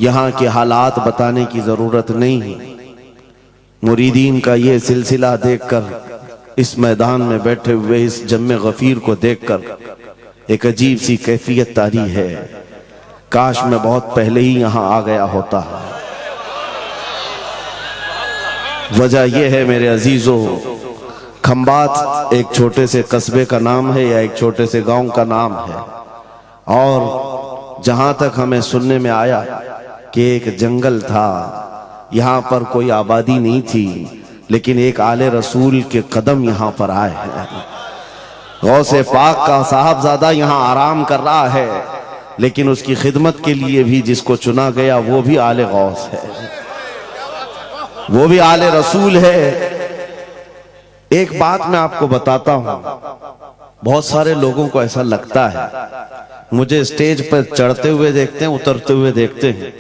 यहाँ के हालात बताने की जरूरत नहीं है। मुरीदीन का ये सिलसिला देखकर, इस मैदान में बैठे हुए इस जम्मे गफीर को देखकर एक अजीब सी कैफियत तारी है। काश मैं बहुत पहले ही यहाँ आ गया होता। वजह यह है मेरे अजीजों, खंबात एक छोटे से कस्बे का नाम है या एक छोटे से गांव का नाम है, और जहां तक हमें सुनने में आया कि एक जंगल था, यहाँ पर कोई आबादी नहीं थी, लेकिन एक आले रसूल के कदम यहाँ पर आए हैं। गौसे पाक का साहबजादा यहाँ आराम कर रहा है, लेकिन उसकी खिदमत के लिए भी जिसको चुना गया वो भी आले गौस है, वो भी आले रसूल है। एक बात मैं आपको बताता हूं, बहुत सारे लोगों को ऐसा लगता है, मुझे स्टेज पर चढ़ते हुए देखते हैं, उतरते हुए देखते हैं,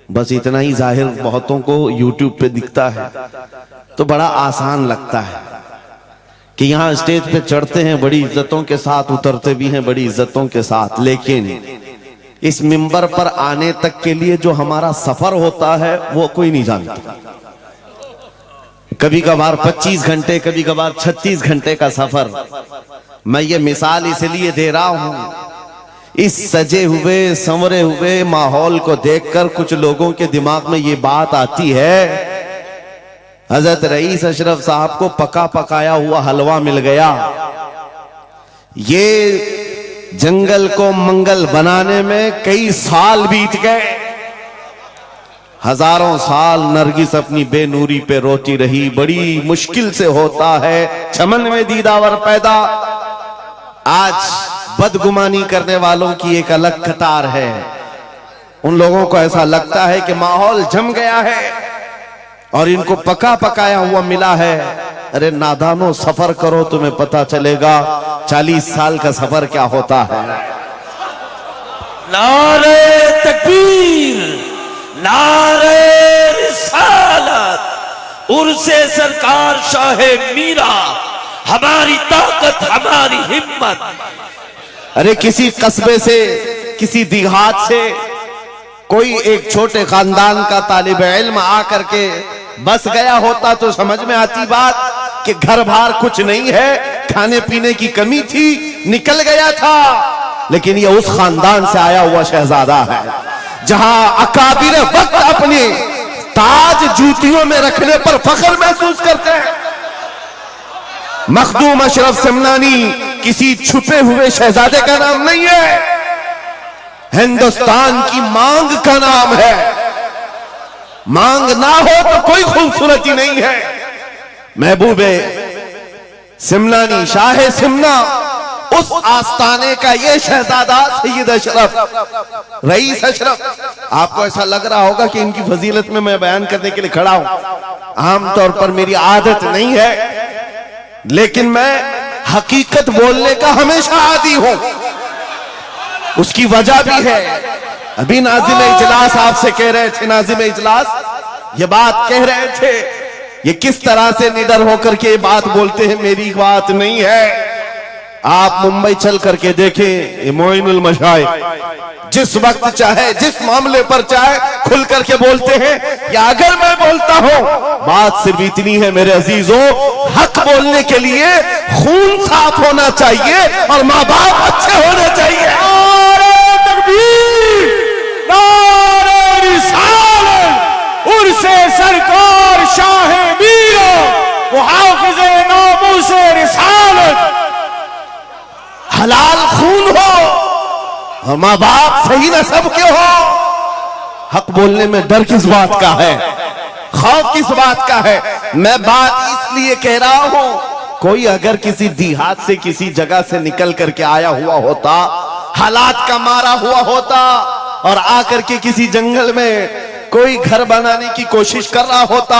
बस इतना ही जाहिर बहुतों को यूट्यूब पे दिखता है, तो बड़ा आसान लगता है कि यहाँ स्टेज पे चढ़ते हैं बड़ी इज्जतों के साथ, उतरते भी हैं बड़ी इज्जतों के साथ, लेकिन इस मिंबर पर आने तक के लिए जो हमारा सफर होता है वो कोई नहीं जानता। कभी कभार 25 घंटे, कभी कभार 36 घंटे का सफर। मैं ये मिसाल इसलिए दे रहा हूं, इस सजे हुए संवरे हुए माहौल को देखकर कुछ लोगों के दिमाग में ये बात आती है, हजरत रईस अशरफ साहब को पका पकाया हुआ हलवा मिल गया। ये जंगल को मंगल बनाने में कई साल बीत गए, हजारों साल नरगिस अपनी बेनूरी पे रोती रही, बड़ी मुश्किल से होता है चमन में दीदावर पैदा। आज बदगुमानी करने वालों की एक अलग कतार है। उन लोगों को ऐसा लगता है कि माहौल जम गया है और इनको पका पकाया हुआ मिला है। अरे नादानो, सफर करो, तुम्हें पता चलेगा 40 साल का सफर क्या होता है। नारे तकबीर, नारे रिसालत, उर्से सरकार शाहे मीरा, हमारी ताकत हमारी हिम्मत। अरे किसी कस्बे से, किसी देहात से कोई एक छोटे खानदान का तालिब इल्म आकर के बस गया होता तो समझ में आती बात कि घर बार कुछ नहीं है, खाने पीने की कमी थी, निकल गया था। लेकिन ये उस खानदान से आया हुआ शहजादा है जहां अकाबिर वक्त अपने ताज जूतियों में रखने पर फख्र महसूस करते हैं। मखदूम अशरफ समनानी किसी छुपे हुए शहजादे का नाम नहीं है, हिंदुस्तान की मांग का नाम है। मांग ना हो तो कोई खूबसूरती नहीं है। महबूबे सिमनानी, शाहे सिमना, उस आस्ताने का ये शहजादा सैयद अशरफ, रईस अशरफ। आपको ऐसा लग रहा होगा कि इनकी फजीलत में मैं बयान करने के लिए खड़ा हूं। आमतौर पर मेरी आदत नहीं है, लेकिन मैं हकीकत बोलने का हमेशा आदी हूं। उसकी वजह भी है। अभी नाज़िम इजलास आपसे कह रहे थे, नाज़िम इजलास ये बात कह रहे थे, ये किस तरह से निडर होकर के बात बोलते हैं, मेरी बात नहीं है। आप मुंबई चल करके देखें, मोइनुल मशाइख जिस वक्त चाहे, जिस मामले पर चाहे खुल करके बोलते हैं। या अगर मैं बोलता हूं, बात सिर्फ इतनी है मेरे अजीजों, हक बोलने के लिए खून साफ होना चाहिए और माँ बाप अच्छे होने चाहिए। नारे तकबीर, नारे रिसालत, उर्से सरकार शाहे मीरा, मुहाफिज़े नामूसे रिसालत। हलाल खून हो और माँ बाप सही नस्ब के हो। हक बोलने में डर किस बात का है, खौफ किस बात का है। मैं बात इसलिए कह रहा हूं, कोई अगर किसी देहात से, किसी जगह से निकल करके आया हुआ होता, हालात का मारा हुआ होता और आकर के किसी जंगल में कोई घर बनाने की कोशिश कर रहा होता,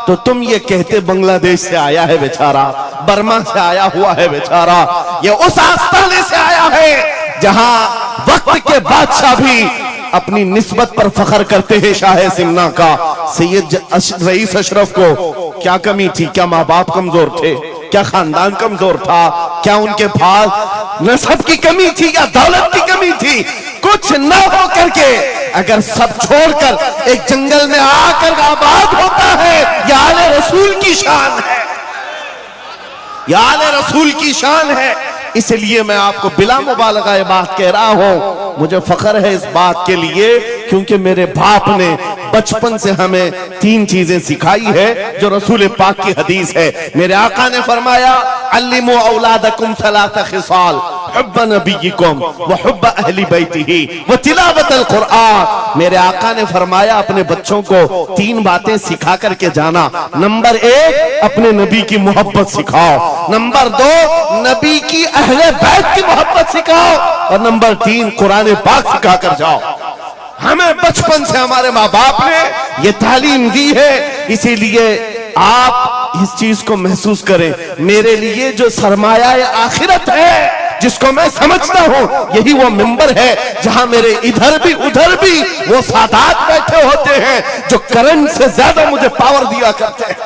तो तुम ये कहते बांग्लादेश से आया है बेचारा, बर्मा से आया हुआ है बेचारा। ये उस आस्थाने से आया है जहां वक्त के बादशाह भी अपनी निस्बत पर फख्र करते हैं। शाहे सिमना का सैयद रईस अशरफ को क्या कमी थी? क्या माँ बाप कमजोर थे? क्या खानदान कमजोर था? क्या उनके पास नस्ब की कमी थी या दौलत की कमी थी? कुछ न हो करके अगर सब छोड़कर एक जंगल में आकर आबाद होता है, यह आले रसूल की शान है, यह आले रसूल की शान है। इसलिए मैं आपको बिला मुबालगा ये बात कह रहा हूं, मुझे फख्र है इस बात के लिए, क्योंकि मेरे बाप ने बचपन से हमें 3 चीजें सिखाई है जो रसूल पाक की हदीस है। मेरे आका ने फरमाया, अल्लिमू औलादकुम सलासा खिसाल, हुब्ब नबीयिकुम व हुब्ब अहली बैतिही व तिलावतल कुरआन। मेरे आका ने फरमाया, अपने बच्चों को 3 बातें सिखा करके जाना। नंबर 1, अपने नबी की मोहब्बत सिखाओ। नंबर 2, नबी की अहले बैत की मोहब्बत सिखाओ। और नंबर 3, कुरान पाक सिखा कर जाओ। हमें बचपन से हमारे माँ बाप ने ये तालीम दी है, इसीलिए आप इस चीज को महसूस करें। मेरे लिए जो सरमाया आखिरत है, जिसको मैं समझता हूं, यही वो मिंबर है जहां मेरे इधर भी उधर भी वो सादात बैठे होते हैं जो करंट से ज्यादा मुझे पावर दिया करते हैं।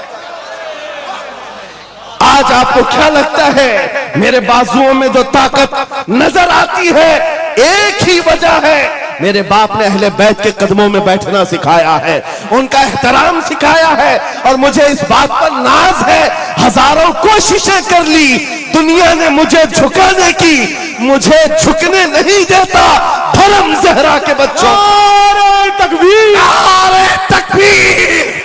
आज आपको क्या लगता है मेरे बाजुओं में जो ताकत नजर आती है, एक ही वजह है, मेरे बाप ने अहले बैत के कदमों में बैठना सिखाया है, उनका एहतराम सिखाया है। और मुझे इस बात पर नाज है, हजारों कोशिशें कर ली दुनिया ने मुझे झुकाने की, मुझे झुकने नहीं देता धर्म ज़हरा के बच्चों। नारे तकबीर, नारे तकबीर,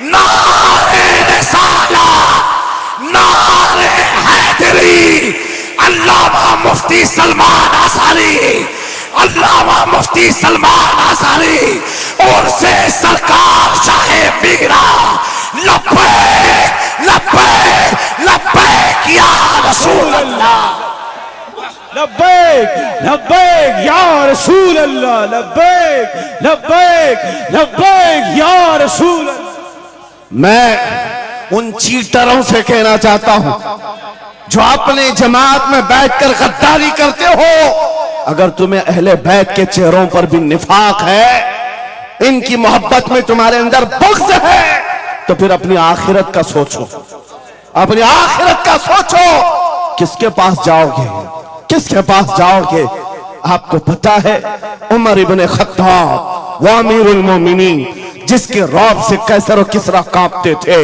नारे रिसालत, नारे हैदरी। अल्लामा मुफ्ती सलमान आसारी, अल्लामा मुफ्ती सलमान आसारी और से सरकार शाहे मीरा, लब्बैक लब्बैक लब्बैक या रसूल अल्लाह, लब्बैक लब्बैक या रसूल अल्लाह, लब्बैक लब्बैक लब्बैक या रसूल अल्लाह। मैं उन चीटरों से कहना चाहता हूं जो अपने जमात में बैठकर गद्दारी करते हो, अगर तुम्हें अहले बैत के चेहरों पर भी निफाक है, इनकी मोहब्बत में तुम्हारे अंदर बुग़्ज़ है, तो फिर अपनी आखिरत का सोचो, अपनी आखिरत का सोचो। किसके पास जाओगे, किसके पास जाओगे? आपको पता है उमर इब्ने खत्ताब व अमीरुल मोमिनीन, जिसके रौब से कैसर और किसरा कांपते थे,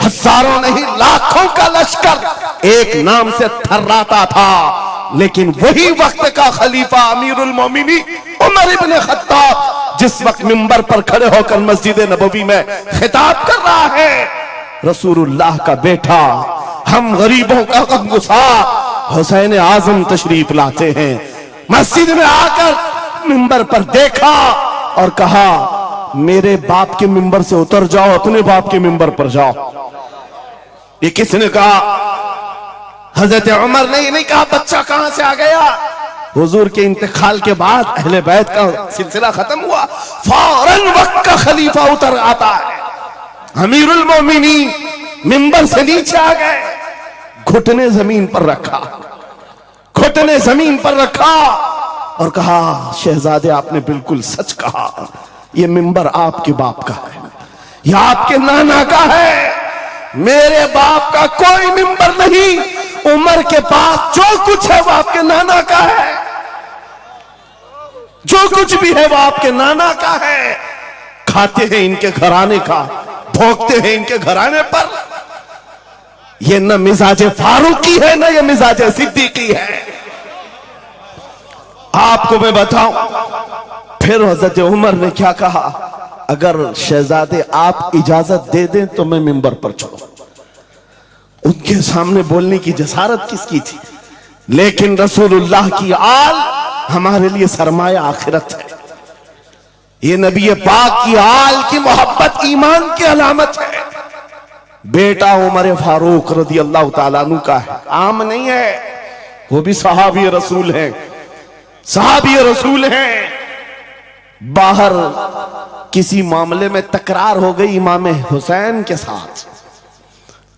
हजारों नहीं लाखों का लश्कर एक नाम से थर्राता था, लेकिन वही वक्त का खलीफा अमीरुल मोमिनीन उमर इब्ने खत्ताब जिस वक्त मिंबर पर खड़े होकर मस्जिद नबवी में खिताब कर रहा है, रसूलुल्लाह का बेटा, हम गरीबों का गमगुसार हुसैन आजम तशरीफ लाते हैं। मस्जिद में आकर मिंबर पर देखा और कहा, मेरे बाप के मिंबर से उतर जाओ, अपने बाप के मिंबर पर जाओ। ये किसने कहा? हजरत उमर ने नहीं कहा बच्चा कहां से आ गया। हुजूर के इंतकाल के बाद अहले बैत का सिलसिला खत्म हुआ, फौरन वक्त का खलीफा उतर आता है, अमीरुल मोमिनीन मिंबर से नीचे आ गए, घुटने जमीन पर रखा, घुटने जमीन पर रखा और कहा, शहजादे आपने बिल्कुल सच कहा, यह मिंबर आपके बाप का है, यह आपके नाना का है, मेरे बाप का कोई मिंबर नहीं। उमर के पास जो कुछ है वो आपके नाना का है, जो कुछ भी है वो आपके नाना का है। खाते हैं इनके घराने का, भोगते हैं इनके घराने पर। ये न मिजाज फारूकी है, न ये मिजाज सिद्दीकी है। आपको मैं बताऊं, फिर हजरत उमर ने क्या कहा, अगर शहजादे आप इजाजत दे दें तो मैं मिंबर पर चढ़ूं। उनके सामने बोलने की जसारत किसकी थी? लेकिन रसूलुल्लाह की आल हमारे लिए सरमाया आखिरत है। ये नबी पाक की आल की मोहब्बत ईमान की अलामत है। बेटा उमर फारूक रज़ी अल्लाह ताला अन्हु का है, आम नहीं है, वो भी सहाबी रसूल है, सहाबी रसूल हैं। बाहर किसी मामले में तकरार हो गई इमाम हुसैन के साथ,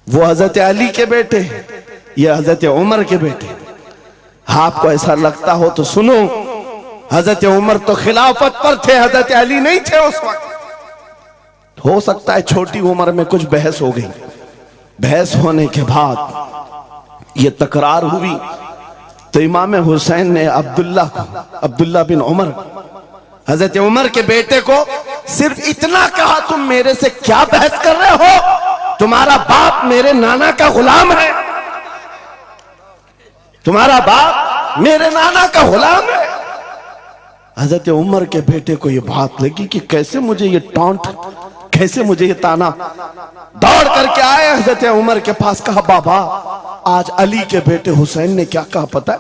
वो हजरत अली के बेटे, ये हजरत उमर के बेटे। आपको ऐसा लगता हो तो सुनो, हजरत उमर तो खिलाफत पर थे, हजरत अली नहीं थे उस वक्त। हो सकता है छोटी उम्र में कुछ बहस हो गई, बहस होने के बाद ये तकरार हुई, तो इमाम हुसैन ने अब्दुल्ला बिन उमर हजरत उमर के बेटे को सिर्फ इतना कहा, तुम मेरे से क्या बहस कर रहे हो? तुम्हारा बाप मेरे नाना का गुलाम है, तुम्हारा बाप मेरे नाना का गुलाम है। हजरत उमर के बेटे को यह बात लगी कि कैसे मुझे ये टॉन्ट, कैसे मुझे ये ताना। दौड़ करके आए हजरत उमर के पास, कहा बाबा आज अली के बेटे हुसैन ने क्या कहा पता है?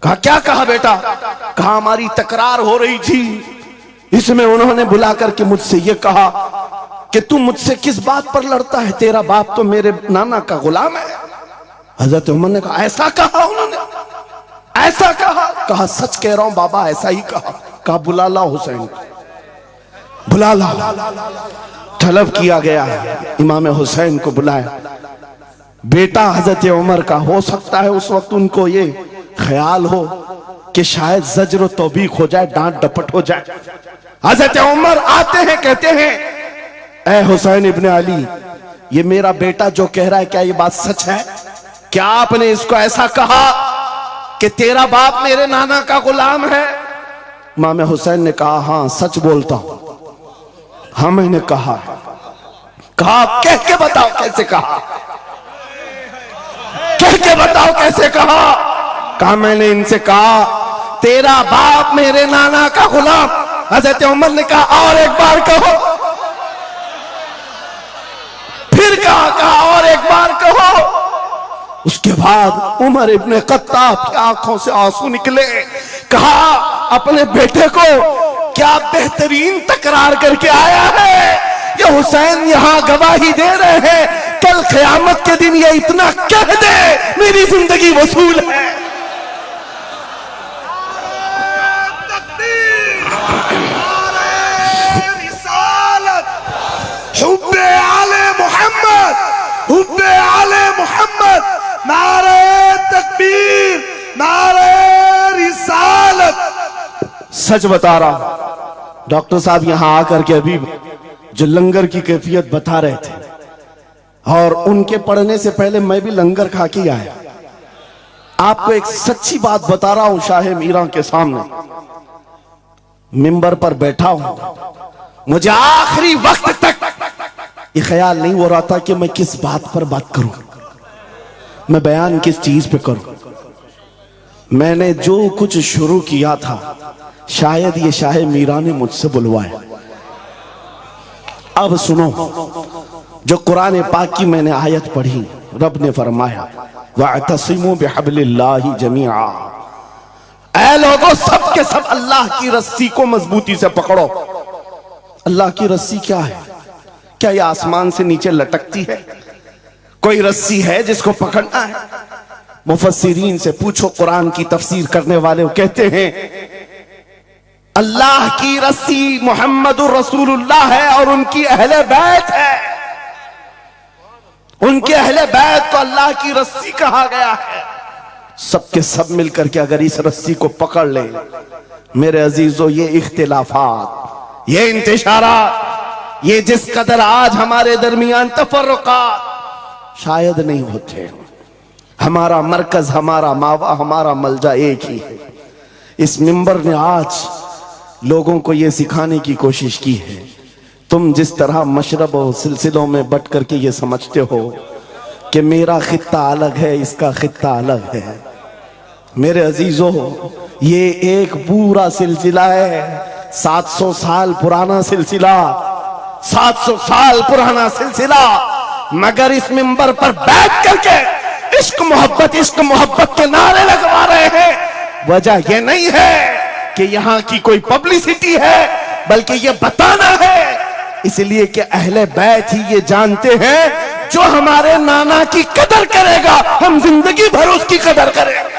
कहा क्या कहा बेटा? कहा हमारी तकरार हो रही थी, इसमें उन्होंने बुला करके मुझसे ये कहा कि तू मुझसे किस बात पर लड़ता है, तेरा बाप तो मेरे नाना का गुलाम है। हजरत उमर ने कहा ऐसा कहा उन्होंने, ऐसा कहा? कहा सच कह रहा हूं बाबा, ऐसा ही कहा। कहा बुला ला हुसैन, बुला ला। तलब किया गया, इमाम हुसैन को बुलाया। बेटा हजरत उमर का, हो सकता है उस वक्त उनको ये ख्याल हो कि शायद जज्र तौबीक हो जाए, डांट डपट हो जाए। हजरत उमर आते हैं, कहते हैं ए हुसैन इब्ने अली, ये मेरा बेटा जो कह रहा है क्या ये बात सच है? क्या आपने इसको ऐसा कहा कि तेरा बाप मेरे नाना का गुलाम है? इमाम हुसैन ने कहा हाँ सच बोलता हूं, हाँ मैंने कहा। कहा कह के बताओ कैसे कहा, कह के बताओ कैसे कहा? कहा मैंने इनसे कहा तेरा बाप मेरे नाना का गुलाम। हजरत उमर ने कहा और एक बार कहो। फिर कहा और एक बार कहो। उसके बाद उमर इब्ने खत्ताब की आंखों से आंसू निकले। कहा अपने बेटे को क्या बेहतरीन तकरार करके आया है, ये हुसैन यहां गवाही दे रहे हैं, कल क़यामत के दिन ये इतना कह दे मेरी जिंदगी वसूल है। हुब्बे आले मोहम्मद, हुब्बे आले मोहम्मद, नारे तकबीर, नारे रिसालत। सच बता रहा हूं, डॉक्टर साहब यहां आकर के अभी जो लंगर की कैफियत बता रहे थे, और उनके पढ़ने से पहले मैं भी लंगर खा के आया। आपको एक सच्ची बात बता रहा हूं, शाह मीरा के सामने मिंबर पर बैठा हूं, मुझे आखिरी वक्त तक ये ख्याल नहीं हो रहा था कि मैं किस बात पर बात करूं, मैं बयान किस चीज पे करूं। मैंने जो कुछ शुरू किया था शायद ये शाह मीरा ने मुझसे बुलवाया। अब सुनो, जो कुरान पाक की मैंने आयत पढ़ी, रब ने फरमाया वअतसिमू बिहब्लिल्लाहि जमीआ, ऐ लोगों सब के सब अल्लाह की रस्सी को मजबूती से पकड़ो। अल्लाह की रस्सी क्या है? क्या ये आसमान से नीचे लटकती है? कोई रस्सी है जिसको पकड़ना है? मुफस्सिरीन से पूछो, कुरान की तफसीर करने वाले कहते हैं अल्लाह की रस्सी मुहम्मदुर रसूलुल्लाह है और उनकी अहले बैत है। उनके अहले बैत को अल्लाह की रस्सी कहा गया है। सबके सब मिलकर के अगर इस रस्सी को पकड़ ले, मेरे अजीजों, ये इख्तिलाफात, ये इंतशारात, ये जिस कदर आज हमारे दरमियान तफर्रुकात शायद नहीं होते। हमारा मरकज, हमारा मावा, हमारा मलजा एक ही है। इस मिंबर ने आज लोगों को यह सिखाने की कोशिश की है, तुम जिस तरह मशरब और सिलसिलों में बट करके ये समझते हो कि मेरा खित्ता अलग है, इसका खित्ता अलग है, मेरे अजीजों ये एक पूरा सिलसिला है, 700 साल पुराना सिलसिला, 700 साल पुराना सिलसिला। मगर इस मिंबर पर बैठ करके इश्क मोहब्बत के नारे लगवा रहे हैं। वजह यह नहीं है कि यहां की कोई पब्लिसिटी है, बल्कि यह बताना है इसलिए कि अहले बैत ही ये जानते हैं जो हमारे नाना की कदर करेगा हम जिंदगी भर उसकी कदर करेंगे।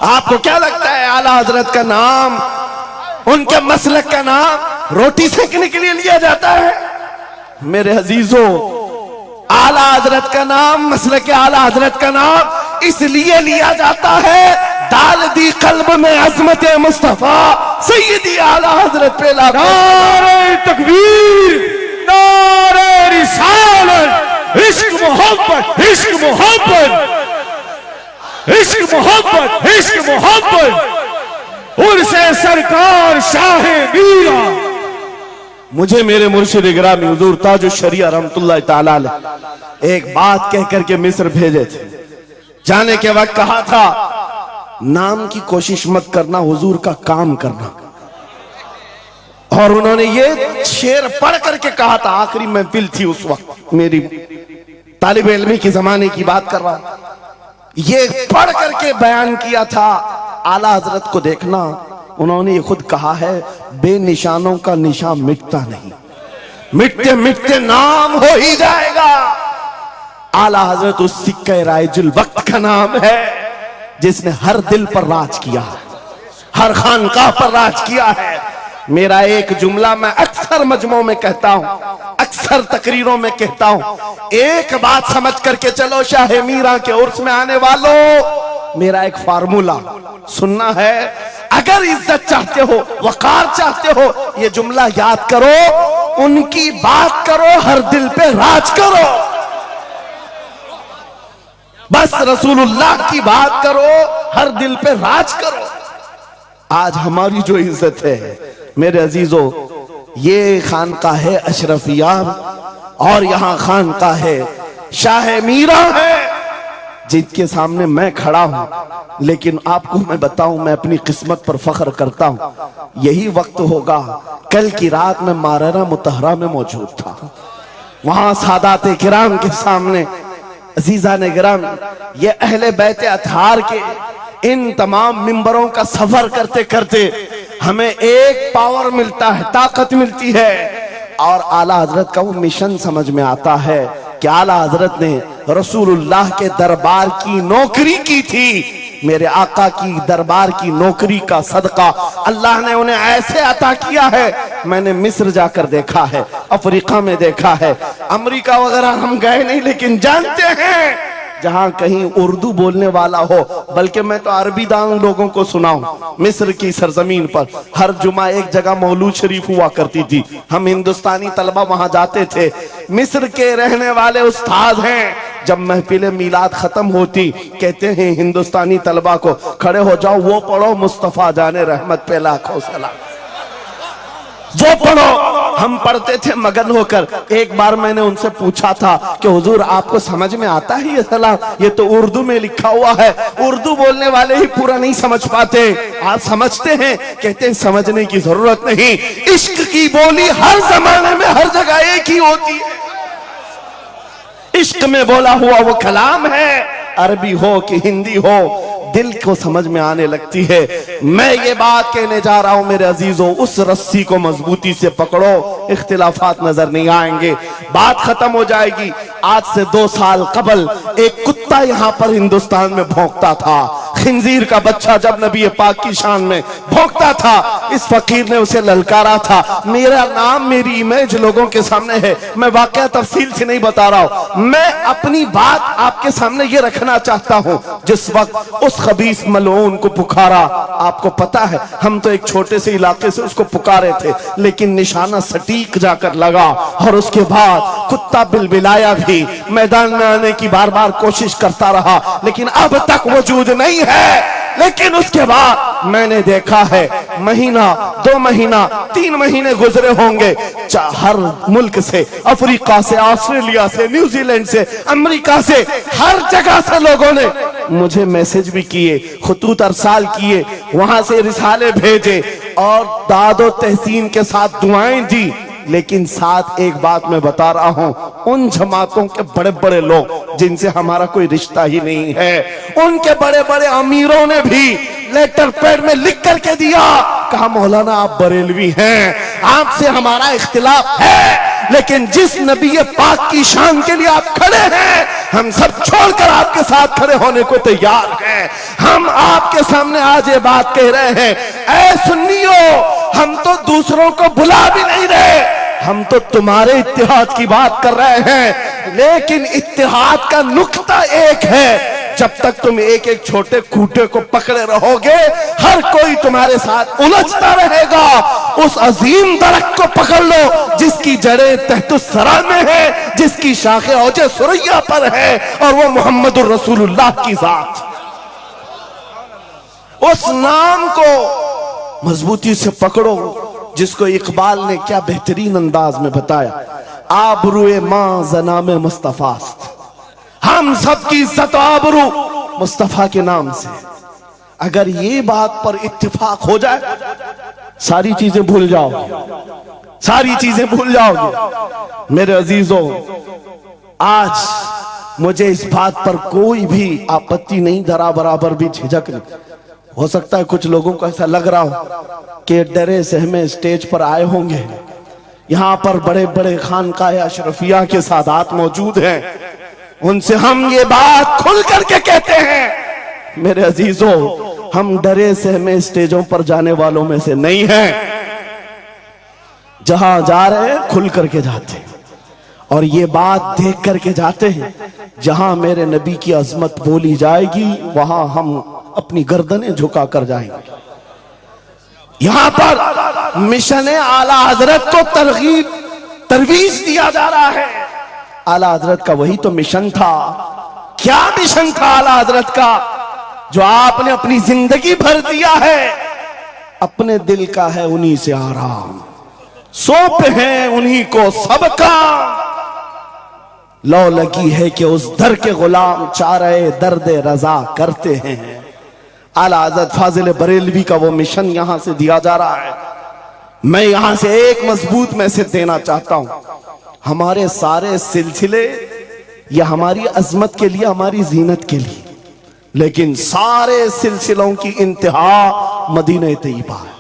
आपको क्या लगता है आला हजरत का नाम, उनके मसलक का नाम रोटी सेकने के लिए लिया जाता है? मेरे अजीजों, आला हजरत का नाम, मसलक आला हजरत का नाम इसलिए लिया जाता है, डाल दी कल्ब में अजमत मुस्तफा सैयदी आला हजरत पे नारे तकबीर, नारे रिसालत, इश्क मोहब्बत, इश्क मोहब्बत। इश्क मोहब्बत उर्से सरकार शाह मीरा। मुझे मेरे मुर्शिद गिरामी हुजूर ताजुश शरिया रहमतुल्लाह ताला अलैह एक बात कह करके मिस्र भेजे थे। जाने के वक्त कहा था नाम की कोशिश मत करना, हुजूर का काम करना। और उन्होंने ये शेर पढ़ करके कहा था, आखिरी महफिल थी उस वक्त, मेरी तालिब इल्मी की जमाने की बात कर रहा हूं, ये पढ़ करके बयान किया था। आला हजरत को देखना, उन्होंने ये खुद कहा है, बेनिशानों का निशान मिटता नहीं, मिटते मिटते नाम हो ही जाएगा। आला हजरत उस सिक्के राइजुल वक्त का नाम है जिसने हर दिल पर राज किया है, हर खानकाह पर राज किया है। मेरा एक जुमला मैं अक्सर मजमों में कहता हूं, अक्सर तकरीरों में कहता हूं, एक बात समझ करके चलो शाह मीरा के उर्स में आने वालों, मेरा एक फार्मूला सुनना है। अगर इज्जत चाहते हो, वकार चाहते हो, ये जुमला याद करो, उनकी बात करो, हर दिल पे राज करो। बस रसूलुल्लाह की बात करो, हर दिल पे राज करो। आज हमारी जो इज्जत है मेरे अजीजों, ये खानकाह है अशरफिया और यहां खानकाह है शाह मीरा है, जिनके सामने मैं खड़ा हूं। लेकिन आपको मैं बताऊं, मैं अपनी किस्मत पर फख्र करता हूं। यही वक्त होगा, कल की रात में माररा मुतहरा में मौजूद था, वहां सादात किराम के सामने अजीजा ने गिराम, ये अहले बैते अतहार के इन तमाम मिंबरों का सफर करते करते हमें एक पावर मिलता है, ताकत मिलती है। और आला हजरत का वो मिशन समझ में आता है कि आला हजरत ने रसूलुल्लाह के दरबार की नौकरी की थी। मेरे आका की दरबार की नौकरी का सदका अल्लाह ने उन्हें ऐसे अता किया है। मैंने मिस्र जाकर देखा है, अफ्रीका में देखा है, अमेरिका वगैरह हम गए नहीं, लेकिन जानते हैं जहां कहीं उर्दू बोलने वाला हो, बल्कि मैं तो अरबी दान लोगों को सुनाऊं। मिस्र की सरजमीन पर हर जुमा एक जगह मौलूद शरीफ हुआ करती थी, हम हिंदुस्तानी तलबा वहां जाते थे। मिस्र के रहने वाले उस्ताद हैं, जब महफिल मीलाद खत्म होती कहते हैं हिंदुस्तानी तलबा को, खड़े हो जाओ, वो पढ़ो मुस्तफा जाने रहमत पे लाखों सलाम, वो पढ़ो। हम पढ़ते थे मगन होकर। एक बार मैंने उनसे पूछा था कि हुजूर आपको समझ में आता है ये सलाम? ये तो उर्दू में लिखा हुआ है, उर्दू बोलने वाले ही पूरा नहीं समझ पाते, आप समझते हैं? कहते हैं समझने की जरूरत नहीं, इश्क की बोली हर जमाने में हर जगह एक ही होती है। इश्क में बोला हुआ वो कलाम है, अरबी हो कि हिंदी हो, दिल को समझ में आने लगती है। मैं ये बात कहने जा रहा हूं मेरे अजीजों, उस रस्सी को मजबूती से पकड़ो, इख्तिलाफात नजर नहीं आएंगे, बात खत्म हो जाएगी। आज से 2 साल कबल एक कुत्ता यहाँ पर हिंदुस्तान में भौंकता था, खिंजीर का बच्चा जब नबी पाक की शान में भौंकता था, इस फकीर ने उसे ललकारा था। मेरा नाम, मेरी इमेज लोगों के सामने है, मैं वाकया तफसील से नहीं बता रहा हूं, मैं अपनी बात आपके सामने ये रखना चाहता हूं। जिस वक्त उस खबीस मलऊन को पुकारा, आपको पता है हम तो एक छोटे से इलाके से उसको पुकारे थे, लेकिन निशाना सटीक जाकर लगा और उसके बाद कुत्ता बिलबिलाया भी, मैदान में आने की बार बार कोशिश करता रहा, लेकिन अब तक वजूद नहीं है। लेकिन उसके बाद मैंने देखा है, महीना, 2 महीना, 3 महीने गुजरे होंगे, हर मुल्क से, अफ्रीका से, ऑस्ट्रेलिया से, न्यूजीलैंड से, अमेरिका से, हर जगह से लोगों ने मुझे मैसेज भी किए, खुतूत अरसाल किए, वहां से रिसाले भेजे और दादो तहसीन के साथ दुआएं दी। लेकिन साथ एक बात मैं बता रहा हूं, उन जमातों के बड़े बड़े लोग जिनसे हमारा कोई रिश्ता ही नहीं है, उनके बड़े बड़े अमीरों ने भी लेटर पैड में लिख करके दिया, कहा मौलाना आप बरेलवी हैं, आपसे हमारा इख्तिलाफ है, लेकिन जिस नबी पाक की शान के लिए आप खड़े हैं, हम सब छोड़कर आपके साथ खड़े होने को तैयार हैं। हम आपके सामने आज ये बात कह रहे हैं, ऐ सुन्नियों, हम तो दूसरों को बुला भी नहीं रहे, हम तो तुम्हारे इत्तेहाद की बात कर रहे हैं। लेकिन इत्तेहाद का नुक्ता एक है, जब तक तुम एक एक छोटे खूंटे को पकड़े रहोगे, हर कोई तुम्हारे साथ उलझता रहेगा। उस अजीम दरख्त को पकड़ लो जिसकी जड़ें तहतुस्सरा में है, जिसकी शाखें औजे सुरैया पर है, और वो मोहम्मदुर रसूलुल्लाह की जात। उस नाम को मजबूती से पकड़ो जिसको इकबाल ने क्या बेहतरीन अंदाज में बताया, आबरूए मां जनाम मुस्तफास्त, हम सबकी इज्जत आबरू मुस्तफा के नाम से। अगर ये बात पर इत्तेफाक हो जाए, सारी चीजें भूल जाओगे, सारी चीजें भूल जाओगे। मेरे अजीजों, आज मुझे इस बात पर कोई भी आपत्ति नहीं, जरा बराबर भी झिझक नहीं। हो सकता है कुछ लोगों को ऐसा लग रहा हो कि डरे सहमे स्टेज पर आए होंगे, यहां पर बड़े बड़े खानकाह अशरफिया के सादात मौजूद हैं, उनसे हम ये बात खुल करके कहते हैं। मेरे अजीजों, हम डरे सहमे स्टेजों पर जाने वालों में से नहीं हैं। जहां जा रहे हैं खुल करके जाते हैं और ये बात देख करके जाते हैं, जहां मेरे नबी की अजमत बोली जाएगी वहां हम अपनी गर्दनें झुका कर जाएंगे। यहां पर मिशन आला हजरत को तरवीज दिया जा रहा है। आला हजरत का वही तो मिशन था। क्या मिशन था आला हजरत का, जो आपने अपनी जिंदगी भर दिया है? अपने दिल का है उन्हीं से आराम, सौंप है उन्हीं को सब काम। लौ लगी है कि उस दर के गुलाम चारे दर्द रजा करते हैं। आला हज़रत फाजिल बरेलवी का वो मिशन यहां से दिया जा रहा है। मैं यहां से एक मजबूत मैसेज देना चाहता हूं। हमारे सारे सिलसिले ये हमारी अजमत के लिए, हमारी जीनत के लिए, लेकिन सारे सिलसिलों की इंतहा मदीना तैयबा है।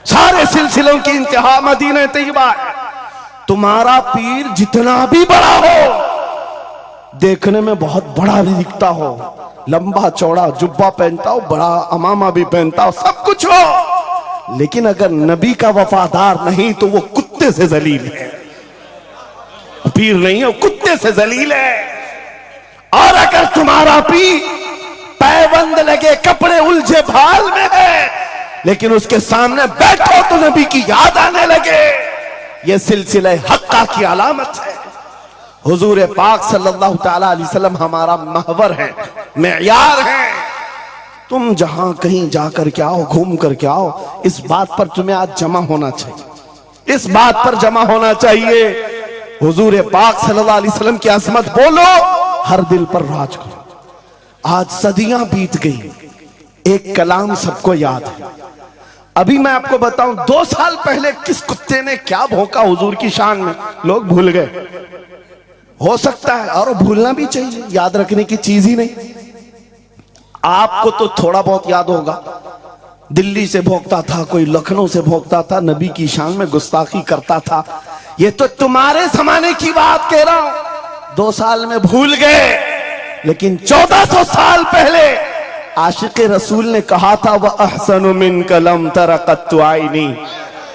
सारे सिलसिलों की इंतहा मदीना तैयबा है। तुम्हारा पीर जितना भी बड़ा हो, देखने में बहुत बड़ा भी दिखता हो, लंबा चौड़ा जुब्बा पहनता हो, बड़ा अमामा भी पहनता हो, सब कुछ हो, लेकिन अगर नबी का वफादार नहीं तो वो कुत्ते से जलील है। पीर नहीं है, वो कुत्ते से जलील है। और अगर तुम्हारा पीर पैबंद लगे, कपड़े उलझे भाल में है, लेकिन उसके सामने बैठो तो नबी की याद आने लगे, ये सिलसिला हक्का की अलामत है। हुजूर पाक सल्लल्लाहु ताला अलैहि वसल्लम हमारा महवर है, मेयार है। तुम जहां कहीं जाकर के आओ, घूम करके आओ, इस बात पर तुम्हें आज जमा होना चाहिए, इस बात पर जमा होना चाहिए। हुजूर पाक सल्लल्लाहु अलैहि वसल्लम की अजमत बोलो, हर दिल पर राज करो। आज सदियां बीत गई, एक कलाम सबको याद है। अभी मैं आपको बताऊं, 2 साल पहले किस कुत्ते ने क्या भौंका हुजूर की शान में, लोग भूल गए। हो सकता है, और भूलना भी चाहिए, याद रखने की चीज ही नहीं। आपको तो थोड़ा बहुत याद होगा, दिल्ली से भौंकता था, कोई लखनऊ से भौंकता था, नबी की शान में गुस्ताखी करता था। ये तो तुम्हारे जमाने की बात कह रहा हूं, 2 साल में भूल गए। लेकिन 1400 साल पहले आशिक़ रसूल ने कहा था, वह अहसनु मिन कलम तरक़त्तु आइनी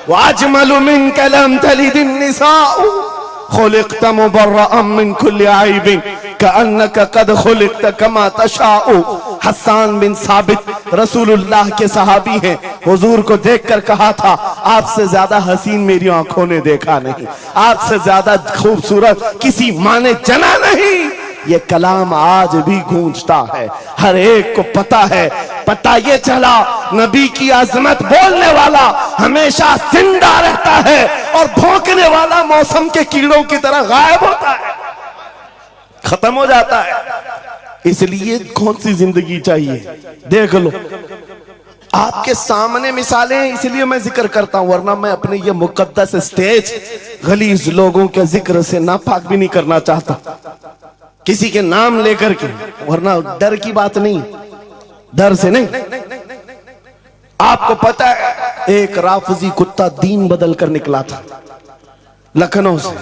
व अजमलु मिन कलम तलिदिन निसाउ खुलिक़्त मुबर्रअम मिन कुल्लि आइबिन कअन्नका कद खुलिक़्त कमा तशाउ। हस्सान बिन साबित रसूलुल्लाह के सहाबी हैं, हुजूर को देखकर कहा था, आपसे ज्यादा हसीन मेरी आंखों ने देखा नहीं, आपसे ज्यादा खूबसूरत किसी माँ ने जना नहीं। ये कलाम आज भी गूंजता है, हर एक को पता है। पता ये चला, नबी की अजमत बोलने वाला हमेशा जिंदा रहता है और भौंकने वाला मौसम के कीड़ों की तरह गायब होता है, खत्म हो जाता है। इसलिए कौन सी जिंदगी चाहिए, देख लो। आपके सामने मिसालें हैं, इसलिए मैं जिक्र करता हूं, वरना मैं अपने ये मुकद्दस स्टेज गलीज लोगों के जिक्र से नापाक भी नहीं करना चाहता, किसी के नाम लेकर के, वरना डर की बात नहीं, डर से नहीं। आपको पता है, एक राफजी कुत्ता दीन बदल कर निकला था लखनऊ से,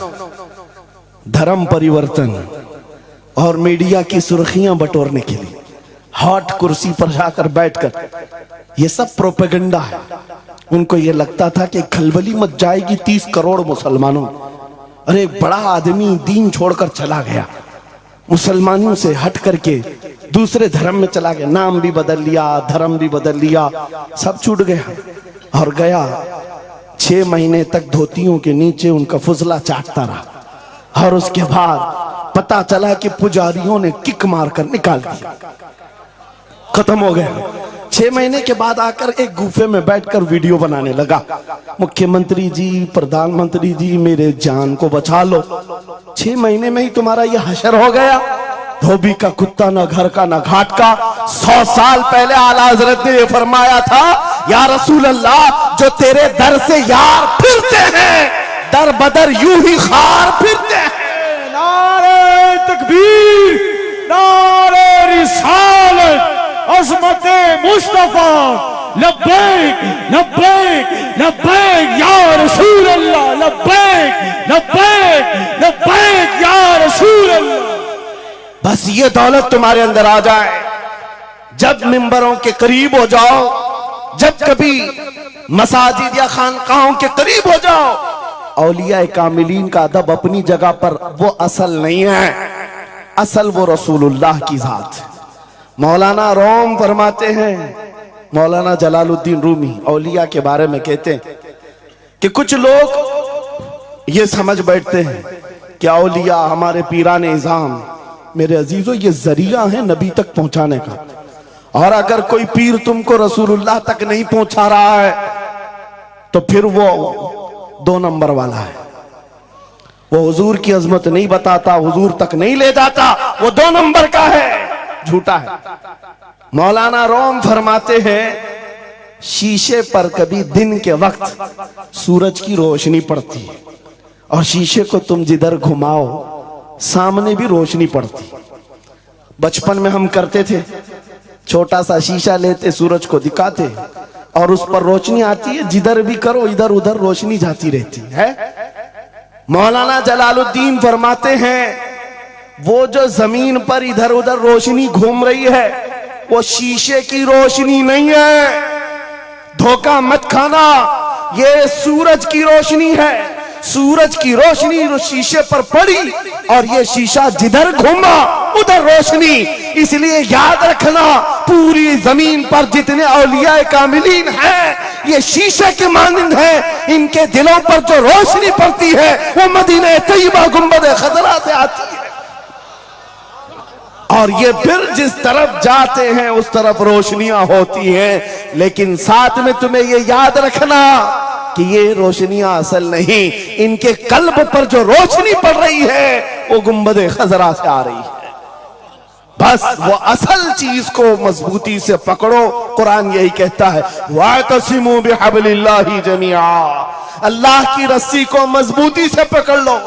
धर्म परिवर्तन और मीडिया की सुर्खियां बटोरने के लिए हॉट कुर्सी पर जाकर बैठकर, ये सब प्रोपेगेंडा है। उनको ये लगता था कि खलबली मच जाएगी 30 करोड़ मुसलमानों। अरे बड़ा आदमी दीन छोड़कर चला गया, मुसलमानों से हट करके दूसरे धर्म में चला गया, नाम भी बदल लिया, धर्म भी बदल लिया, सब छूट गया और गया। 6 महीने तक धोतियों के नीचे उनका फुजला चाटता रहा और उसके बाद पता चला कि पुजारियों ने किक मारकर निकाल दिया, खत्म हो गया। 6 महीने के बाद आकर एक गुफे में बैठकर वीडियो बनाने लगा। मुख्यमंत्री जी, प्रधानमंत्री जी, मेरे जान को बचा लो। 6 महीने में ही तुम्हारा ये हशर हो गया। धोबी का कुत्ता, न घर का न घाट का। 100 साल पहले आला हजरत ने ये फरमाया था, या रसूल अल्लाह, जो तेरे दर से यार फिरते हैं, दर बदर यूं ही खार फिरते हैं। नारे तकबीर, नारे रिसालत, अज़मत मुस्तफा, लब्बैक लब्बैक लब्बैक या रसूल अल्लाह, लब्बैक लब्बैक लब्बैक या रसूल अल्लाह। बस ये दौलत तुम्हारे अंदर आ जाए। जब मिंबरों के करीब हो जाओ, जब कभी मसाजिद या खानकाहों के करीब हो जाओ, औलिया कामिलीन का अदब अपनी जगह पर, वो असल नहीं है। असल वो रसूलुल्लाह की जात। मौलाना रोम फरमाते हैं, मौलाना जलालुद्दीन रूमी औलिया के बारे में कहते हैं कि कुछ लोग ये समझ बैठते हैं कि औलिया हमारे पीराने इज़ाम, मेरे अजीजों, ये जरिया है नबी तक पहुंचाने का। और अगर कोई पीर तुमको रसूलुल्लाह तक नहीं पहुंचा रहा है तो फिर वो 2 नंबर वाला है। वो हुजूर की अजमत नहीं बताता, हुजूर तक नहीं ले जाता, वो 2 नंबर का है, झूठा है। मौलाना रोम फरमाते हैं, शीशे पर कभी दिन के वक्त सूरज की रोशनी पड़ती है और शीशे को तुम जिधर घुमाओ सामने भी रोशनी पड़ती। बचपन में हम करते थे, छोटा सा शीशा लेते, सूरज को दिखाते और उस पर रोशनी आती है, जिधर भी करो इधर उधर रोशनी जाती रहती है। मौलाना जलालुद्दीन फरमाते हैं, वो जो जमीन पर इधर उधर रोशनी घूम रही है वो शीशे की रोशनी नहीं है, धोखा मत खाना, ये सूरज की रोशनी है। सूरज की रोशनी शीशे पर पड़ी और ये शीशा जिधर घूमा उधर रोशनी। इसलिए याद रखना, पूरी जमीन पर जितने औलिया कामिलीन हैं ये शीशे के मानिंद हैं। इनके दिलों पर जो रोशनी पड़ती है वो मदीना तैयबा गुंबद खजरा से आती है और ये फिर जिस तरफ जाते हैं उस तरफ रोशनियां होती हैं। लेकिन साथ में तुम्हें ये याद रखना कि ये रोशनियां असल नहीं, इनके कल्ब पर जो रोशनी पड़ रही है वो गुंबद खजरा से आ रही है। बस वो असल चीज को मजबूती से पकड़ो। कुरान यही कहता है, वातसिमू बिहब्लिल्लाहि जमीआ, अल्लाह की रस्सी को मजबूती से पकड़ लो।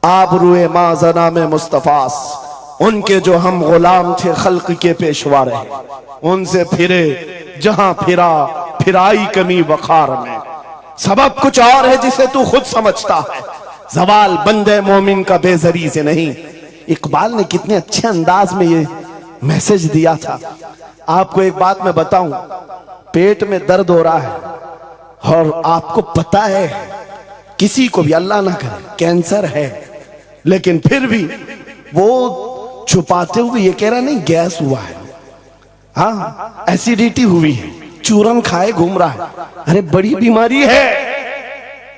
आबरूए माज़ना में मुस्तफास, उनके जो हम गुलाम थे, खल्क के पेशवा रहे, उनसे फिरे जहां फिरा फिराई कमी वखार में। सबब कुछ और है जिसे तू खुद समझता है, जवाल बंदे मोमिन का बेजरी से नहीं। इकबाल ने कितने अच्छे अंदाज में ये मैसेज दिया था। आपको एक बात मैं बताऊं, पेट में दर्द हो रहा है और आपको पता है, किसी को भी अल्लाह ना करे कैंसर है, लेकिन फिर भी वो छुपाते हुए ये कह रहा नहीं गैस हुआ है, हाँ एसिडिटी हुई है, चूरन खाए घूम रहा है। अरे बड़ी बीमारी है,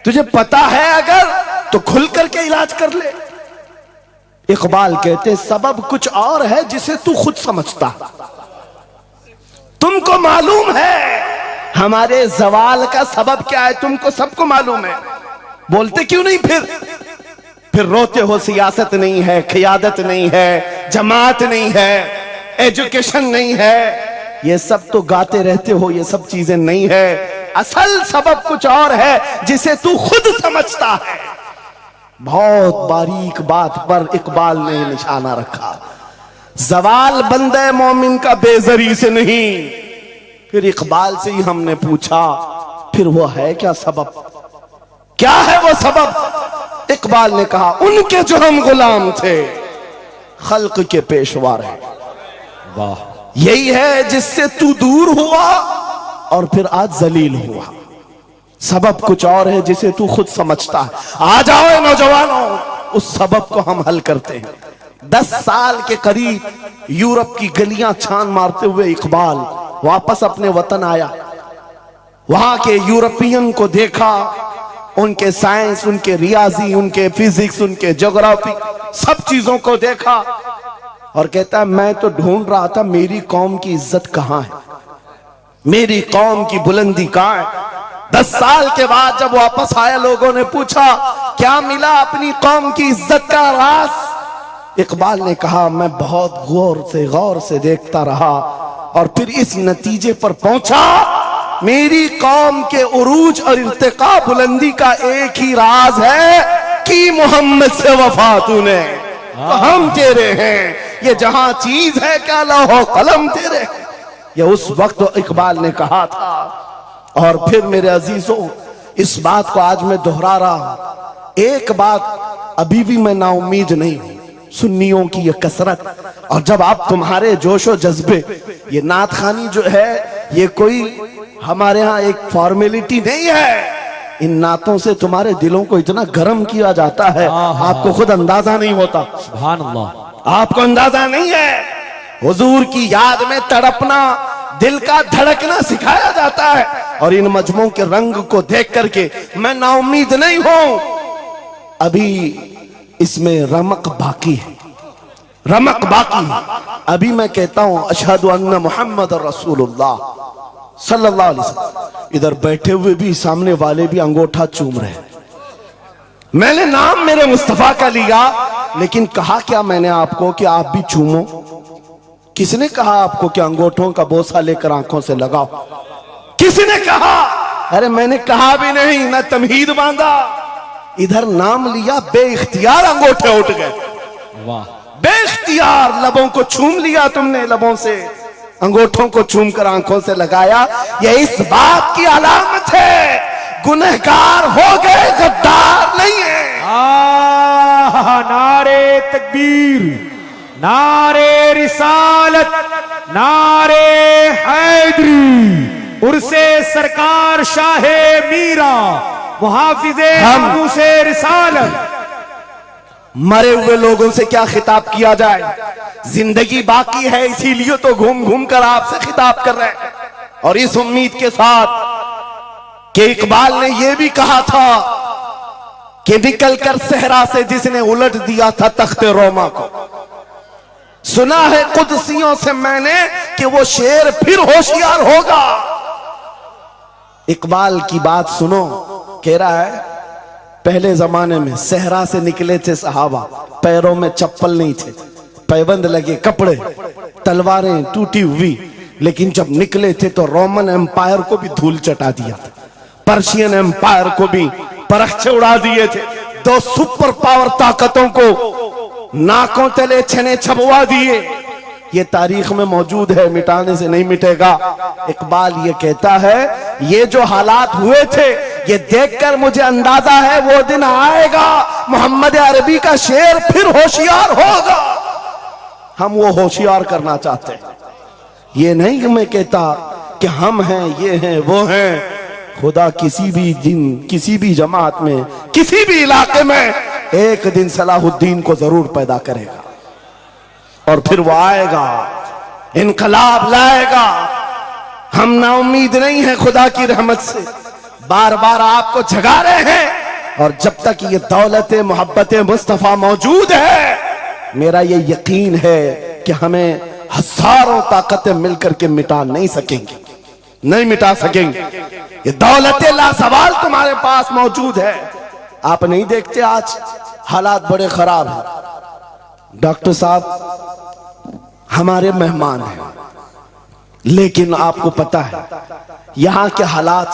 तुझे पता है अगर तो खुल करके इलाज कर ले। इकबाल कहते सबब कुछ और है जिसे तू खुद समझता। तुमको मालूम है हमारे जवाल का सबब क्या है, तुमको सबको मालूम है, बोलते क्यों नहीं? फिर रोते हो सियासत नहीं है, क़ियादत नहीं है, जमात नहीं है, एजुकेशन नहीं है, ये सब तो गाते रहते हो, ये सब चीजें नहीं है। असल सबब कुछ और है जिसे तू खुद समझता है। बहुत बारीक बात पर इकबाल ने निशाना रखा, जवाल बंदे मोमिन का बेजरी से नहीं। फिर इकबाल से ही हमने पूछा, फिर वो है क्या सबब, क्या है वो सबब? इकबाल ने कहा, उनके जो हम गुलाम थे, खल्क के पेशवा रहे। वाह, यही है जिससे तू दूर हुआ और फिर आज जलील हुआ। सबब कुछ और है जिसे तू खुद समझता है। आ जाओ नौजवानों, उस सबब को हम हल करते हैं। 10 साल के करीब यूरोप की गलियां छान मारते हुए इकबाल वापस अपने वतन आया। वहां के यूरोपियन को देखा, उनके साइंस, उनके रियाजी, उनके फिजिक्स, उनके ज्योग्राफी, सब चीजों को देखा। और कहता है मैं तो ढूंढ रहा था मेरी कौम की इज्जत कहां है, मेरी कौम की बुलंदी कहां है। 10 साल के बाद जब वापस आया, लोगों ने पूछा क्या मिला अपनी कौम की इज्जत का राज। इकबाल ने कहा मैं बहुत गौर से देखता रहा और फिर इस नतीजे पर पहुंचा, मेरी कौम के उरूज और इर्तिका बुलंदी का एक ही राज है कि मोहम्मद से वफा तूने तो हम तेरे हैं, ये जहां चीज है क्या लौह कलम तेरे। ये उस वक्त इकबाल ने कहा था। और फिर मेरे अजीजों, इस बात को आज मैं दोहरा रहा हूं। एक बात अभी भी मैं नाउम्मीद नहीं हूं, सुन्नियों की ये कसरत, और जब आप तुम्हारे जोशो जज्बे, ये नात खानी जो है ये कोई हमारे यहाँ एक फॉर्मेलिटी नहीं है, इन नातों से तुम्हारे दिलों को इतना गर्म किया जाता है आपको खुद अंदाजा नहीं होता। सुभान अल्लाह। आपको अंदाजा नहीं है, हुजूर की याद में तड़पना, दिल का धड़कना सिखाया जाता है। और इन मजमों के रंग को देख करके मैं नाउम्मीद नहीं हूं, अभी इसमें रमक बाकी है, रमक बाकी है। अभी मैं कहता हूं अशहदु अन्ना मुहम्मद रसूलुल्लाह सल्लल्लाहु अलैहि वसल्लम। इधर बैठे हुए भी, सामने वाले भी अंगूठा चूम रहे हैं। मैंने नाम मेरे मुस्तफा का लिया, लेकिन कहा क्या मैंने आपको कि आप भी चूमो? किसने कहा आपको कि अंगूठों का बोसा लेकर आंखों से लगाओ? किसने कहा? अरे मैंने कहा भी नहीं, ना तमहीद बांधा, इधर नाम लिया, बेइख्तियार अंगूठे उठ गए। वाह, बेइख्तियार लबों को छूम लिया तुमने, लबों से अंगूठों को चूम कर आंखों से लगाया। यह इस बात की अलामत है गुनहगार हो गए, गद्दार नहीं है। नारे तकबीर, नारे रिसालत, नारे हैदरी, उर्से सरकार शाहे मीरा, मुहाफिजे हमसे रिसालत। मरे हुए लोगों से क्या खिताब किया जाए, जिंदगी बाकी है, इसीलिए तो घूम घूम कर आपसे खिताब कर रहे हैं। और इस उम्मीद के साथ कि इकबाल ने यह भी कहा था कि निकल कर सहरा से जिसने उलट दिया था तख्ते रोमा को, सुना है कुदसियों से मैंने कि वो शेर फिर होशियार होगा। इकबाल की बात सुनो, कह रहा है पहले जमाने में सहरा से निकले थे सहाबा, पैरों में चप्पल नहीं थे, पैबंद लगे कपड़े, तलवारें टूटी हुई, लेकिन जब निकले थे तो रोमन एम्पायर को भी धूल चटा दिया था, पर्शियन एम्पायर को भी परखचे उड़ा दिए थे, 2 सुपर पावर ताकतों को नाकों तले छने छपवा दिए। ये तारीख में मौजूद है, मिटाने से नहीं मिटेगा। इकबाल ये कहता है ये जो हालात हुए थे, ये देखकर मुझे अंदाजा है वो दिन आएगा मोहम्मद अरबी का शेर फिर होशियार होगा। हम वो होशियार करना चाहते हैं। ये नहीं कि मैं कहता कि हम हैं, ये हैं, वो हैं। खुदा किसी भी दिन, किसी भी जमात में, किसी भी इलाके में एक दिन सलाहुद्दीन को जरूर पैदा करेगा और फिर वो आएगा, इनकलाब लाएगा। हम नाउम्मीद नहीं है खुदा की रहमत से, बार बार आपको जगा रहे हैं। और जब तक ये दौलत मोहब्बत मुस्तफा मौजूद है, मेरा ये यकीन है कि हमें हजारों ताकतें मिलकर के मिटा नहीं सकेंगी, नहीं मिटा सकेंगे। ये दौलत लासवाल तुम्हारे पास मौजूद है। आप नहीं देखते आज हालात बड़े खराब हैं। डॉक्टर साहब हमारे मेहमान हैं, लेकिन आपको पता है यहां के हालात,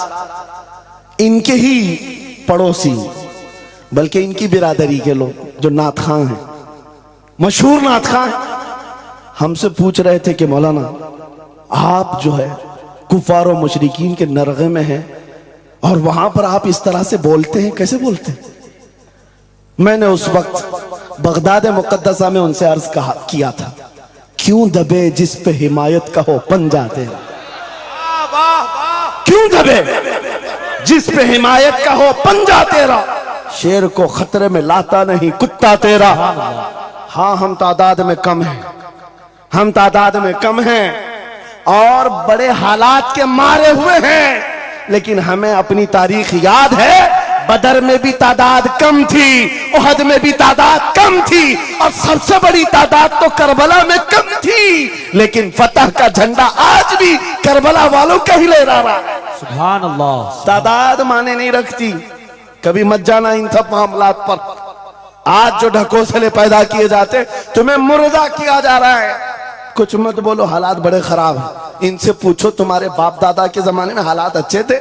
इनके ही पड़ोसी, बल्कि इनकी बिरादरी के लोग जो नात खां हैं, मशहूर नात खां हैं, हमसे पूछ रहे थे कि मौलाना आप जो है कुफार और मुशरिकीन के नरगे में हैं और वहां पर आप इस तरह से बोलते हैं, कैसे बोलते हैं? मैंने उस वक्त बगदाद मुकद्दसा में उनसे अर्ज किया था, क्यों दबे जिस पे हिमायत का हो पंजा तेरा, क्यों दबे जिस पे हिमायत का हो पंजा तेरा, शेर को खतरे में लाता नहीं कुत्ता तेरा। हाँ, हम तादाद में कम हैं, हम तादाद में कम हैं और बड़े हालात के मारे हुए हैं, लेकिन हमें अपनी तारीख याद है। बदर में भी तादाद कम थी, उहद में भी तादाद कम थी, और सबसे बड़ी तादाद तो करबला में कम थी, लेकिन फतह का झंडा आज भी करबला वालों का ही लहरा रहा है। सुभान अल्लाह। तादाद माने नहीं रखती, कभी मत जाना इन सब मामलात पर। आज जो ढकोसले पैदा किए जाते, तुम्हें मुर्दा किया जा रहा है। कुछ मत बोलो, हालात बड़े खराब हैं। इनसे पूछो तुम्हारे बाप दादा के जमाने में हालात अच्छे थे,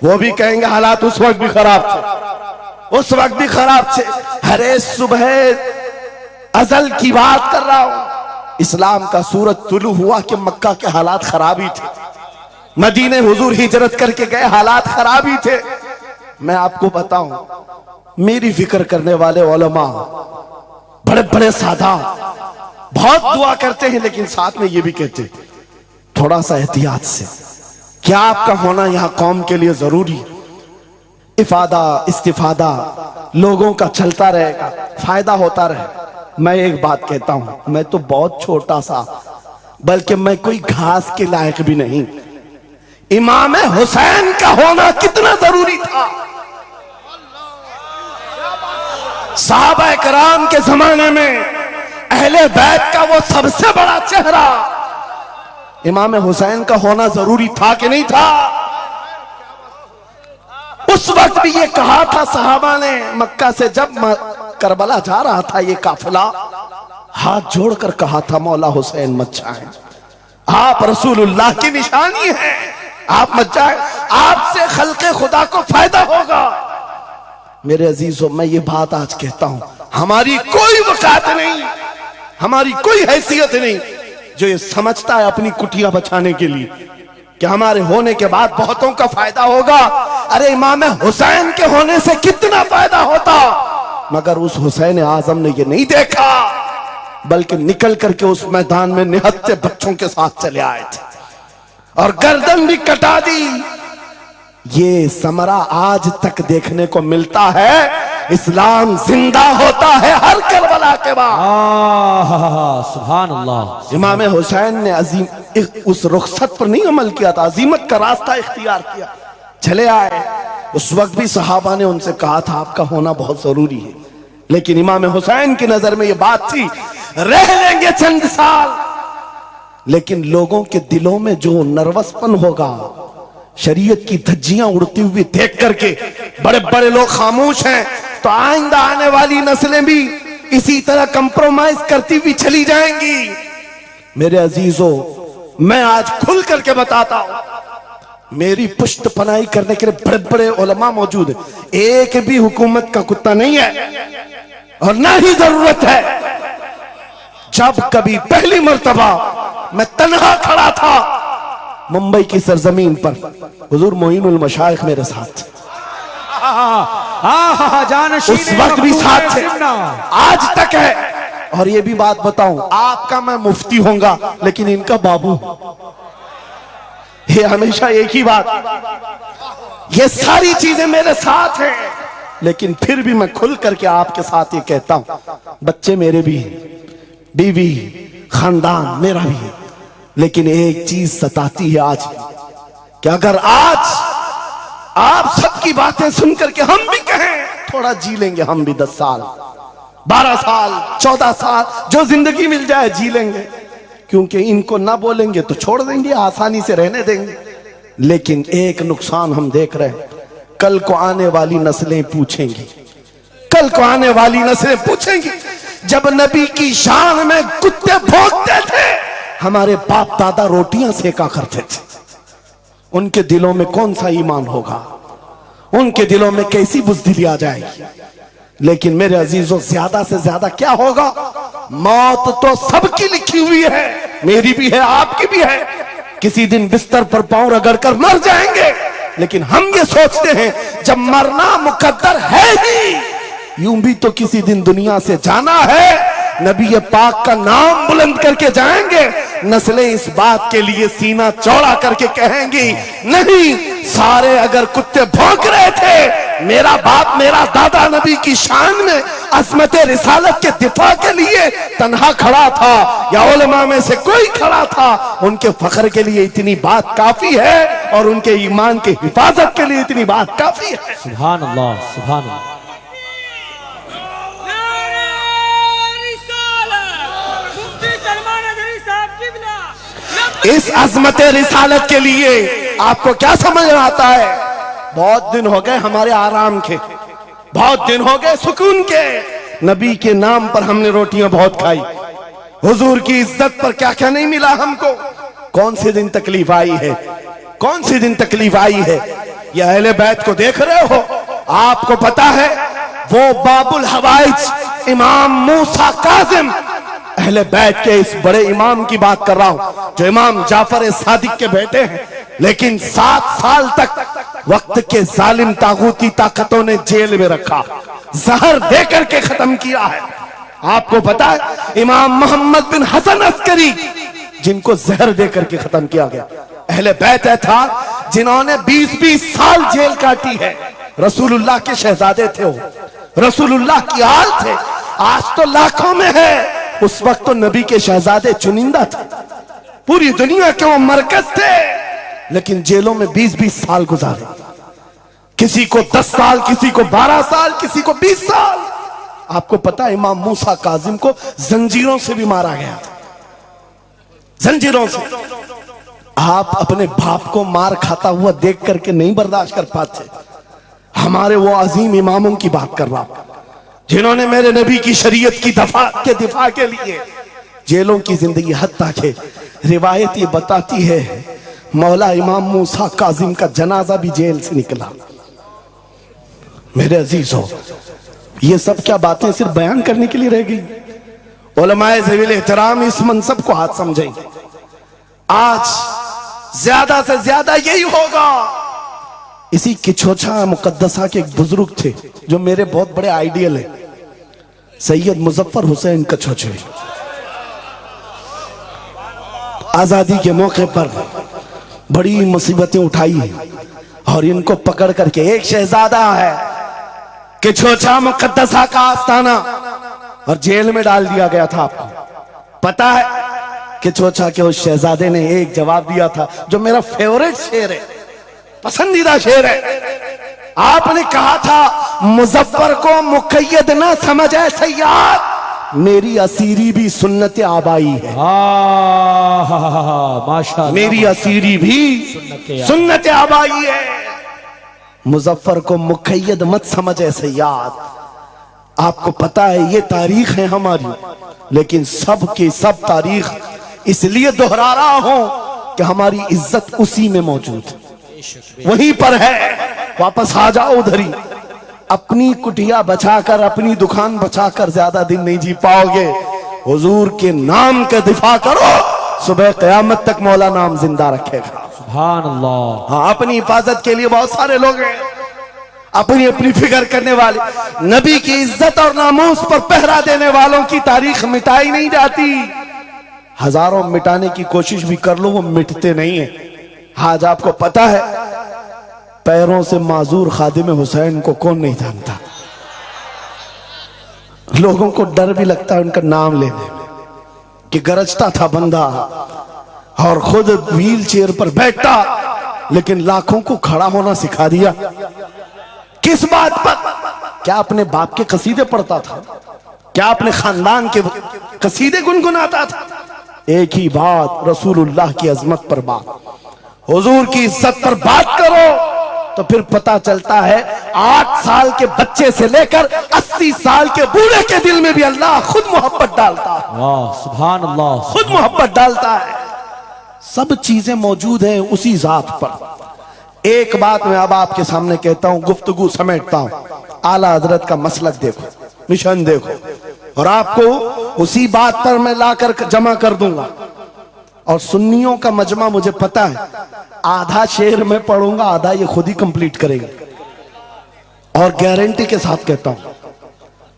वो भी कहेंगे हालात उस वक्त भी खराब थे, उस वक्त भी खराब थे। हरे सुबह अजल की बात कर रहा हूं, इस्लाम का सूरज तुलू हुआ कि मक्का के हालात खराब ही थे, मदीने हुजूर हिजरत करके गए, हालात खराब ही थे। मैं आपको बताऊं, मेरी फिक्र करने वाले उलमा बड़े बड़े सादा बहुत दुआ करते हैं, लेकिन साथ में ये भी कहते थोड़ा सा एहतियात से, क्या आपका होना यहां कौम के लिए जरूरी। इफादा इस्तिफादा लोगों का चलता रहेगा, फायदा होता रहे। मैं एक बात कहता हूं, मैं तो बहुत छोटा सा, बल्कि मैं कोई घास के लायक भी नहीं। इमाम हुसैन का होना कितना जरूरी था। सहाबा कराम के जमाने में अहले बैत का वो सबसे बड़ा चेहरा इमाम हुसैन का होना जरूरी था कि नहीं था। उस वक्त भी ये कहा था सहाबा ने, मक्का से जब करबला जा रहा था ये काफिला, हाथ जोड़कर कहा था मौला हुसैन मत जाए, आप रसूलुल्लाह की निशानी है, आप मत जाए, आपसे खल्के खुदा को फायदा होगा। मेरे अजीजों, मैं ये बात आज कहता हूं, हमारी कोई वकात नहीं, हमारी कोई हैसियत नहीं जो ये समझता है अपनी कुटिया बचाने के लिए कि हमारे होने के बाद बहुतों का फायदा होगा। अरे इमाम हुसैन के होने से कितना फायदा होता, मगर उस हुसैन आजम ने ये नहीं देखा, बल्कि निकल करके उस मैदान में निहत्थे बच्चों के साथ चले आए थे और गर्दन भी कटा दी। ये समरा आज तक देखने को मिलता है। इस्लाम जिंदा होता है हर करबला के बाद। सुभान अल्लाह। इमाम हुसैन ने अजीम उस रुखसत पर नहीं अमल किया था, अजीमत का रास्ता इख्तियार किया, चले आए। उस वक्त भी सहाबा ने उनसे कहा था आपका होना बहुत जरूरी है, लेकिन इमाम हुसैन की नजर में यह बात थी रह लेंगे चंद साल, लेकिन लोगों के दिलों में जो नर्वसपन होगा, शरीयत की धज्जियां उड़ती हुई देख करके बड़े बड़े लोग खामोश हैं, तो आइंदा आने वाली नस्लें भी इसी तरह कंप्रोमाइज करती हुई चली जाएंगी। मेरे अजीजों, मैं आज खुल करके बताता हूं, मेरी पुष्ट पनाही करने के लिए बड़े बड़े उलमा मौजूद है, एक भी हुकूमत का कुत्ता नहीं है और ना ही जरूरत है। जब कभी पहली मर्तबा मैं तन्हा खड़ा था मुंबई की सरजमीन पर, हुजूर मोइनुल मशाइख मेरे साथ, उस वक्त भी साथ थे, आज तक है। और ये भी बात बताऊं, आपका मैं मुफ्ती होऊंगा लेकिन इनका बाबू, ये हमेशा एक ही बात, ये सारी चीजें मेरे साथ हैं, लेकिन फिर भी मैं खुल करके आपके साथ ये कहता हूं, बच्चे मेरे भी हैं, बीवी खानदान मेरा भी है, लेकिन एक चीज सताती है आज कि अगर आज आप सबकी बातें सुन करके हम भी कहें थोड़ा जी लेंगे, हम भी 10 साल 12 साल 14 साल जो जिंदगी मिल जाए जी लेंगे, क्योंकि इनको ना बोलेंगे तो छोड़ देंगे, आसानी से रहने देंगे। लेकिन एक नुकसान हम देख रहे हैं, कल को आने वाली नस्लें पूछेंगी, कल को आने वाली नस्लें पूछेंगी, जब नबी की शान में कुत्ते भौंकते थे हमारे बाप दादा रोटियां सेका करते थे, उनके दिलों में कौन सा ईमान होगा, उनके दिलों में कैसी बुज़दिली आ जाएगी। लेकिन मेरे अजीजों, ज्यादा से ज्यादा क्या होगा, मौत तो सबकी लिखी हुई है, मेरी भी है आपकी भी है, किसी दिन बिस्तर पर पांव रगड़ कर मर जाएंगे। लेकिन हम ये सोचते हैं जब मरना मुकद्दर है ही, यूं भी तो किसी दिन दुनिया से जाना है, नबी पाक का नाम बुलंद करके जाएंगे, नस्लें इस बात के लिए सीना चौड़ा करके कहेंगी, नहीं सारे अगर कुत्ते भौंक रहे थे, मेरा बाप मेरा दादा नबी की शान में अज़मत रिसालत के दिफा के लिए तन्हा खड़ा था या उलमा में से कोई खड़ा था, उनके फख्र के लिए इतनी बात काफी है। और उनके ईमान की हिफाजत के लिए इतनी बात काफी है। सुभान अल्लाह, सुभान अल्लाह। इस अजमत रिसालत के लिए आपको क्या समझ में आता है? बहुत दिन हो गए हमारे आराम के, बहुत दिन हो गए सुकून के। नबी के नाम पर हमने रोटियां बहुत खाई, हुजूर की इज्जत पर क्या क्या नहीं मिला हमको। कौन से दिन तकलीफ आई है, कौन सी दिन तकलीफ आई है? ये अहले बैत को देख रहे हो? आपको पता है वो बाबुल हवाइज इमाम मूसा काजिम, अहले बैत के इस बड़े इमाम की बात कर रहा हूं जो इमाम जाफर सादिक के बेटे हैं, लेकिन 7 साल तक वक्त के जालिम तागूती ताकतों ने जेल में रखा, जहर देकर के खत्म किया है। आपको पता है इमाम मोहम्मद बिन हसन अस्करी जिनको जहर देकर के खत्म किया गया, अहले बैत था जिन्होंने 20-20 साल जेल काटी है। रसूलुल्लाह के शहजादे थे वो, रसूलुल्लाह की आल थे। आज तो लाखों में है, उस वक्त तो नबी के शहजादे चुनिंदा थे, पूरी दुनिया के वो मरकज थे, लेकिन जेलों में 20-20 साल गुजारे। किसी को 10 साल, किसी को 12 साल, किसी को 20 साल। आपको पता है इमाम मूसा काजिम को जंजीरों से भी मारा गया था, जंजीरों से। आप अपने बाप को मार खाता हुआ देख करके नहीं बर्दाश्त कर पाते। हमारे वो अजीम इमामों की बात कर रहा हूं जिन्होंने मेरे नबी की शरीयत की दिफा के लिए जेलों की जिंदगी, हत्ता के रिवायत ये बताती है मौला इमाम मूसा काजिम का जनाजा भी जेल से निकला। मेरे अजीजों, ये सब क्या बातें सिर्फ बयान करने के लिए रह गई? उलमाए ज़वील एहतराम इस मनसब को हाथ समझेंगे। आज ज्यादा से ज्यादा यही होगा। इसी किछोछा मुकद्दसा के एक बुजुर्ग थे जो मेरे बहुत बड़े आइडियल है, सैयद मुजफ्फर हुसैन कछोछे। आजादी के मौके पर बड़ी मुसीबतें उठाई और इनको पकड़ करके, एक शहजादा है किछोछा मुकद्दसा का आस्थाना, और जेल में डाल दिया गया था। आपको पता है किछोछा के उस शहजादे ने एक जवाब दिया था जो मेरा फेवरेट शेर है, पसंदीदा शेर है। आपने कहा था मुजफ्फर को मुकय्यद ना समझे सैयद, मेरी असीरी भी सुन्नत आबाई है। माशाअल्लाह, मेरी असीरी भी सुन्नत आबाई है। मुजफ्फर को मुकय्यद मत समझे सैयद। आपको पता है ये तारीख है हमारी, लेकिन सब की सब तारीख इसलिए दोहरा रहा हूं कि हमारी इज्जत उसी में मौजूद है, वहीं पर है। वापस आ जाओ उधर ही। अपनी कुटिया बचाकर, अपनी दुकान बचाकर ज्यादा दिन नहीं जी पाओगे। हुजूर के नाम का दिफा करो, सुबह क़यामत तक मौला नाम जिंदा रखेगा। सुभान अल्लाह। हाँ, अपनी हिफाजत के लिए बहुत सारे लोग हैं, अपनी अपनी फिक्र करने वाले। नबी की इज्जत और नामूस पर पहरा देने वालों की तारीख मिटाई नहीं जाती। हजारों मिटाने की कोशिश भी कर लो, वो मिटते नहीं है। आज आपको पता है पैरों से माजूर खादिम हुसैन को कौन नहीं जानता। लोगों को डर भी लगता है उनका नाम लेने में कि गरजता था बंदा और खुद व्हील चेयर पर बैठता, लेकिन लाखों को खड़ा होना सिखा दिया। किस बात पर? क्या अपने बाप के कसीदे पढ़ता था? क्या अपने खानदान के कसीदे गुनगुनाता था? एक ही बात, रसूलुल्लाह की अजमत पर बात, हुजूर की इज्जत पर बात करो तो फिर पता चलता है 8 साल के बच्चे से लेकर 80 साल के बूढ़े के दिल में भी अल्लाह खुद मोहब्बत डालता है। वाह, सुभान अल्लाह, खुद मोहब्बत डालता है। सब चीजें मौजूद हैं उसी जात पर। एक बात मैं अब आपके सामने कहता हूं, गुफ्तगू समेटता हूं। आला हजरत का मसलक देखो, मिशन देखो, और आपको उसी बात पर मैं लाकर जमा कर दूंगा। और सुन्नियों का मजमा मुझे पता है, आधा शेर मैं पढ़ूंगा, आधा ये खुद ही कंप्लीट करेगा। और गारंटी के साथ कहता हूं,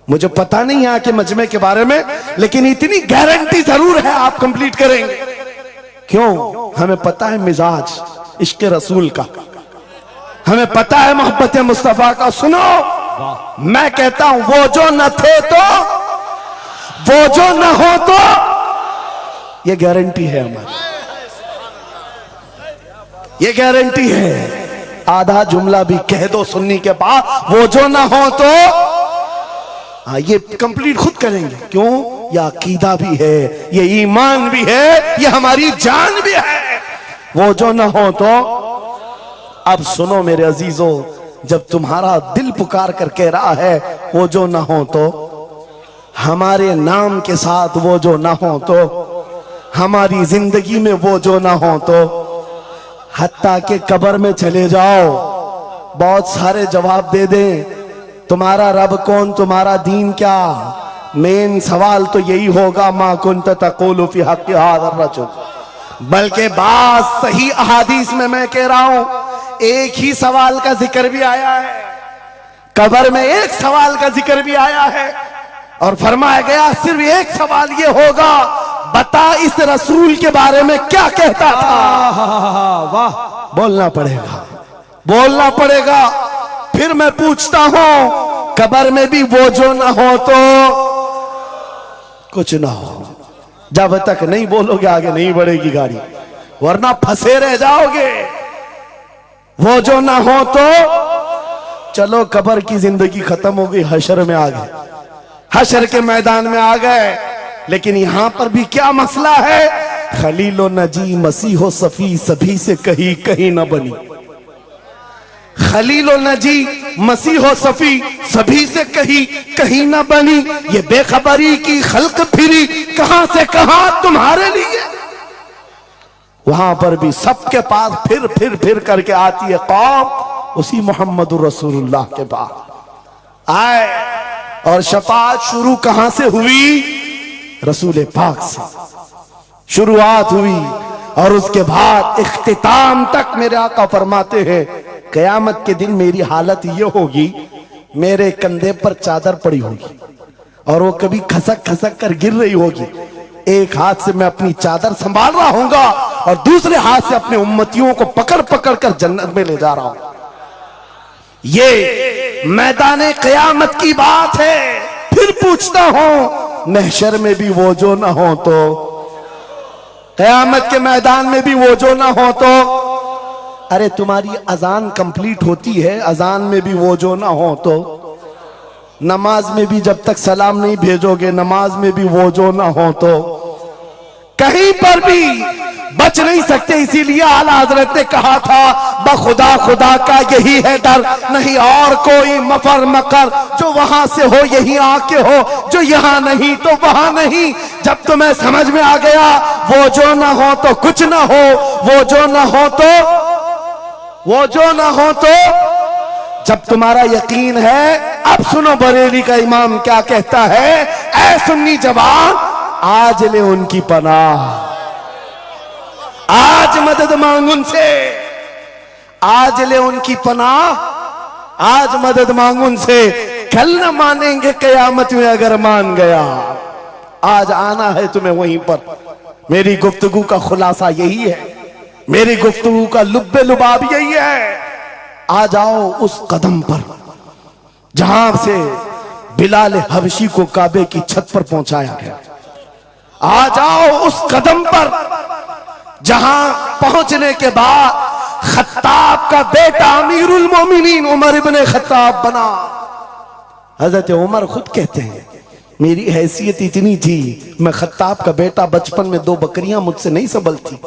मुझे पता नहीं है कि मजमे के बारे में, लेकिन इतनी गारंटी जरूर है आप कंप्लीट करेंगे। क्यों? हमें पता है मिजाज इश्क रसूल का, हमें पता है मोहब्बत मुस्तफा का। सुनो, मैं कहता हूं वो जो न थे तो, वो जो न हो तो, ये गारंटी है हमारी। ये गारंटी है। आधा जुमला भी कह दो सुन्नी के बाद, वो जो ना हो तो हाँ, ये कंप्लीट खुद करेंगे। क्यों? ये अकीदा भी है, ये ईमान भी है, ये हमारी जान भी है। वो जो ना हो तो। अब सुनो मेरे अजीजों, जब तुम्हारा दिल पुकार कर कह रहा है वो जो ना हो तो, हमारे नाम के साथ वो जो ना हो तो, हमारी जिंदगी में वो जो ना हो तो, हत्ता के कब्र में चले जाओ, बहुत सारे जवाब दे दें तुम्हारा रब कौन, तुम्हारा दीन क्या। मेन सवाल तो यही होगा, मा कुंत तक़ूलु फी हक़्क़ि हाज़ा रजुल। बल्कि बात सही अहादीस में मैं कह रहा हूं, एक ही सवाल का जिक्र भी आया है, कब्र में एक सवाल का जिक्र भी आया है, और फरमाया गया सिर्फ एक सवाल ये होगा, बता इस रसूल के बारे में क्या कहता था। वाह, बोलना पड़ेगा, बोलना पड़ेगा। फिर मैं पूछता हूं, कब्र में भी वो जो ना हो तो कुछ ना हो। जब तक नहीं बोलोगे आगे नहीं बढ़ेगी गाड़ी, वरना फंसे रह जाओगे। वो जो ना हो तो चलो, कब्र की जिंदगी खत्म हो गई, हशर में आ गए, हशर के मैदान में आ गए। लेकिन यहां पर भी क्या मसला है, खलीलो नजी मसीहो सफी सभी से कहीं कहीं ना बनी। खलीलो नजी मसीहो सफी सभी से कहीं कहीं ना बनी। ये बेखबरी की खल्क फिरी कहां से कहां तुम्हारे लिए। वहां पर भी सबके पास फिर करके आती है कौम उसी मोहम्मद रसूलुल्लाह के पास आए। और शफाअत शुरू कहां से हुई? रसूल पाक से शुरुआत हुई, और उसके बाद इख्तिताम तक मेरे आका फरमाते हैं कयामत के दिन मेरी हालत ये होगी, मेरे कंधे पर चादर पड़ी होगी और वो कभी खसक खसक कर गिर रही होगी। एक हाथ से मैं अपनी चादर संभाल रहा हूंगा और दूसरे हाथ से अपने उम्मतियों को पकड़ पकड़ कर जन्नत में ले जा रहा हूं। ये मैदान कयामत की बात है। फिर पूछता हूं, महशर में भी वो जो ना हो तो, कयामत के मैदान में भी वो जो ना हो तो। अरे तुम्हारी अजान कंप्लीट होती है, अजान में भी वो जो ना हो तो, नमाज में भी जब तक सलाम नहीं भेजोगे, नमाज में भी वो जो ना हो तो, कहीं पर भी बच नहीं सकते। इसीलिए आला हजरत ने कहा था, बखुदा खुदा का यही है डर, नहीं और कोई मफर मकर, जो वहां से हो यही आके हो, जो यहां नहीं तो वहां नहीं। जब तुम्हें समझ में आ गया वो जो ना हो तो कुछ ना हो, वो जो ना हो तो, वो जो ना हो तो, जब तुम्हारा यकीन है। अब सुनो बरेली का इमाम क्या कहता है, ऐ सुन्नी जवान आज ले उनकी पनाह, आज मदद मांग उनसे, आज ले उनकी पनाह, आज मदद मांग उनसे। कल न मानेंगे कयामत में अगर मान गया, आज आना है तुम्हें वहीं पर। मेरी गुफ्तगू का खुलासा यही है, मेरी गुफ्तगू का लुब्बे लुबाब यही है। आ जाओ उस कदम पर जहां से बिलाल हबशी को काबे की छत पर पहुंचाया गया। आ जाओ उस कदम पर जहां पहुंचने के बाद खत्ताब का बेटा अमीरुल मोमिनीन उमर इब्ने खत्ताब बना। हजरत उमर खुद कहते हैं, मेरी हैसियत इतनी थी, मैं खत्ताब का बेटा, बचपन में 2 बकरियां मुझसे नहीं संभलती,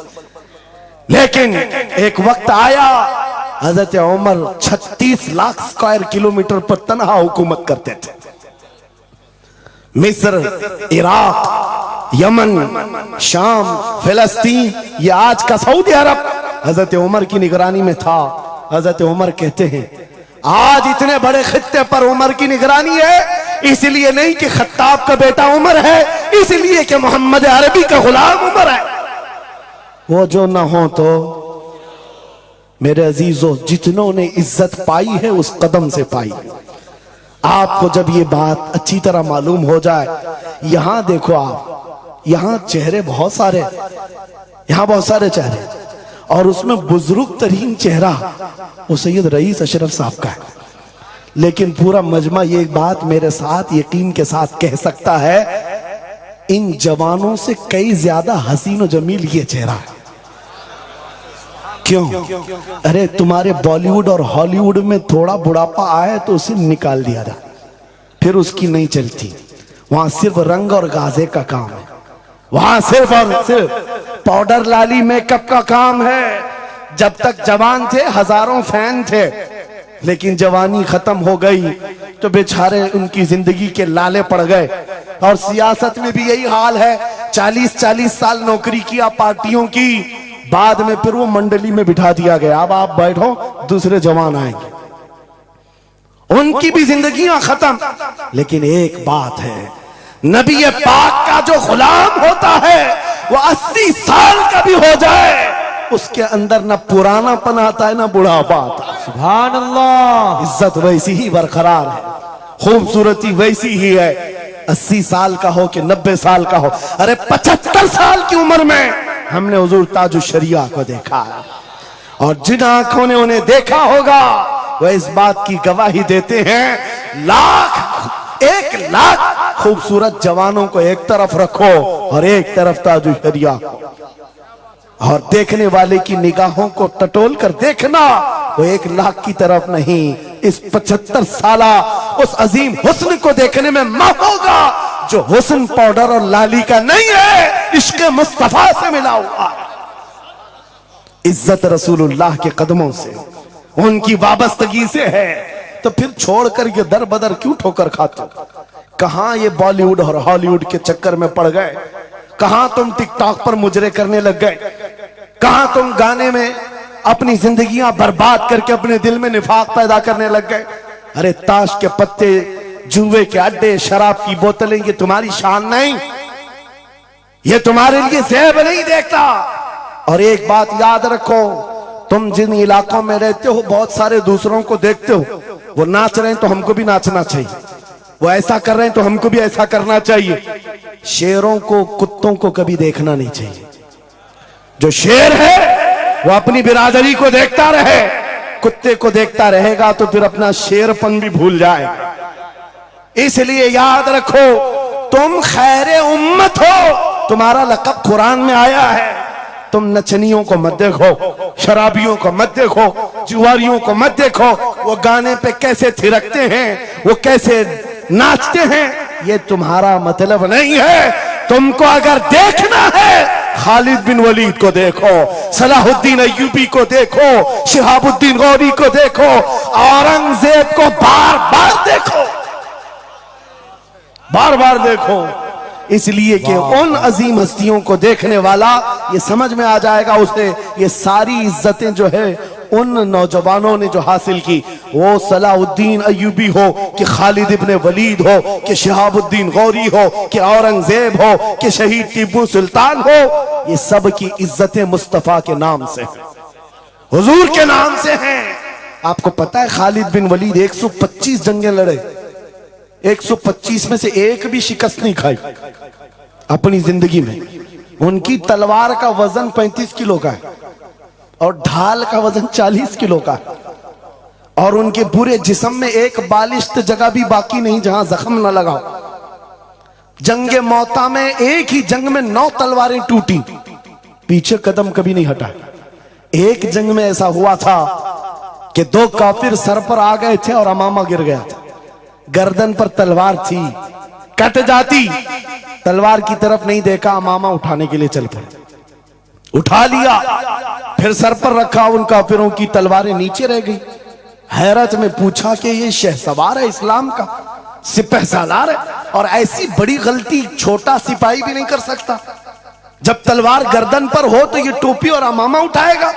लेकिन एक वक्त आया हजरत उमर 36 लाख स्क्वायर किलोमीटर पर तनहा हुकूमत करते थे। मिस्र, इराक, यमन, शाम, फिलिस्तीन, ये आज का सऊदी अरब हजरत उमर की निगरानी में था। हजरत उमर कहते हैं आज इतने बड़े खित्ते पर उमर की निगरानी है, इसलिए नहीं कि खत्ताब का बेटा उमर है, इसलिए कि मोहम्मद अरबी का गुलाम उमर है। वो जो ना हो तो मेरे अजीजों, जितनों ने इज्जत पाई है उस कदम से पाई। आपको जब ये बात अच्छी तरह मालूम हो जाए, यहां देखो आप, यहां चेहरे बहुत सारे, यहां बहुत सारे चेहरे, और उसमें बुजुर्ग तरीन चेहरा वो सैयद रईस अशरफ साहब का है। लेकिन पूरा मजमा ये बात मेरे साथ यकीन के साथ कह सकता है, इन जवानों से कई ज्यादा हसीन और जमील ये चेहरा है। क्यों? अरे तुम्हारे बॉलीवुड और हॉलीवुड में थोड़ा बुढ़ापा आए तो उसे निकाल दिया था, फिर उसकी नहीं चलती। वहां सिर्फ रंग और गाजे का काम है, वहां सिर्फ और सिर्फ पाउडर लाली मेकअप का काम है। जब तक जवान थे हजारों फैन थे, लेकिन जवानी खत्म हो गई तो बेचारे उनकी जिंदगी के लाले पड़ गए। और सियासत में भी यही हाल है। 40-40 साल नौकरी किया पार्टियों की, बाद में फिर वो मंडली में बिठा दिया गया, अब आप बैठो दूसरे जवान आएंगे, उनकी भी जिंदगियां खत्म। लेकिन एक बात है, नबी पाक का जो गुलाम होता है वो 80 साल का भी हो जाए, उसके अंदर ना पुरानापन आता है ना बुढ़ापा आता है। सुभान अल्लाह। इज्जत वैसी ही बरकरार है, खूबसूरती वैसी ही है, 80 साल का हो कि 90 साल का हो। अरे 75 साल की उम्र में हमने हुजूर ताजुश शरिया को देखा है, और जिन आंखों ने उन्हें देखा होगा वह इस बात की गवाही देते हैं, 1,00,000 खूबसूरत जवानों को एक तरफ रखो और एक तरफ ताजुश शरिया, और देखने वाले की निगाहों को टटोल कर देखना, वो 1,00,000 की तरफ नहीं, इस 75 साला उस अजीम हुस्न को देखने में मां होगा जो हुस्न पाउडर और लाली का नहीं है, इश्क मुस्तफा से मिला हुआ है। इज्जत रसूलुल्लाह के कदमों से, उनकी वाबस्तगी से है। तो फिर छोड़कर ये दर बदर क्यों ठोकर खाते? कहां ये बॉलीवुड और हॉलीवुड के चक्कर में पड़ गए? कहां तुम टिकटॉक पर मुजरे करने लग गए? कहां तुम गाने में अपनी जिंदगियां बर्बाद करके अपने दिल में निफाक पैदा करने लग गए? अरे ताश के पत्ते, जुए के अड्डे, शराब की बोतलें, ये तुम्हारी शान नहीं, ये तुम्हारे लिए ज़ेब नहीं देखता। और एक बात याद रखो, तुम जिन इलाकों में रहते हो बहुत सारे दूसरों को देखते हो, वो नाच रहे हैं तो हमको भी नाचना चाहिए, वो ऐसा कर रहे हैं तो हमको भी ऐसा करना चाहिए। शेरों को, कुत्तों को कभी देखना नहीं चाहिए। जो शेर है वो अपनी बिरादरी को देखता रहे, कुत्ते को देखता रहेगा तो फिर अपना शेरपन भी भूल जाएगा। इसलिए याद रखो, तुम खैरे उम्मत हो, तुम्हारा लक़ब कुरान में आया है। तुम नचनियों को मत देखो, शराबियों को मत देखो, जुआरियों को मत देखो, वो गाने पे कैसे थिरकते हैं, वो कैसे नाचते हैं, ये तुम्हारा मतलब नहीं है। तुमको अगर देखना है, खालिद बिन वलीद को देखो, सलाहुद्दीन अय्यूबी को देखो, शिहाबुद्दीन गौरी को देखो, औरंगजेब को बार बार देखो, बार बार देखो। इसलिए कि उन अजीम हस्तियों को देखने वाला ये समझ में आ जाएगा उसे, ये सारी इज्जतें जो है उन नौजवानों ने जो हासिल की, वो सलाहुद्दीन अय्यूबी हो कि खालिद इब्ने वलीद हो कि शिहाबुद्दीन गौरी हो कि औरंगजेब हो कि शहीद टीपू सुल्तान हो, ये सब की इज्जतें मुस्तफा के नाम से, हुजूर के नाम से हैं। आपको पता है खालिद बिन वलीद 125 जंगें लड़े, 125 में से एक भी शिकस्त नहीं खाई अपनी जिंदगी में। उनकी तलवार का वजन 35 किलो का है और ढाल का वजन 40 किलो का है, और उनके पूरे जिस्म में एक बालिश्त जगह भी बाकी नहीं जहां जख्म न लगा। जंगे मौता में एक ही जंग में 9 तलवारें टूटी, पीछे कदम कभी नहीं हटा। एक जंग में ऐसा हुआ था कि 2 काफिर सर पर आ गए थे और अमामा गिर गया था, गर्दन पर तलवार थी, कट जाती, तलवार की तरफ नहीं देखा, अमामा उठाने के लिए चल पड़े, उठा लिया, फिर सर पर रखा, उन काफिरों की तलवारें नीचे रह गई। हैरत में पूछा कि ये शहसवार है इस्लाम का, सिपह सालार है, और ऐसी बड़ी गलती छोटा सिपाही भी नहीं कर सकता। जब तलवार गर्दन पर हो तो ये टोपी और अमामा उठाएगा।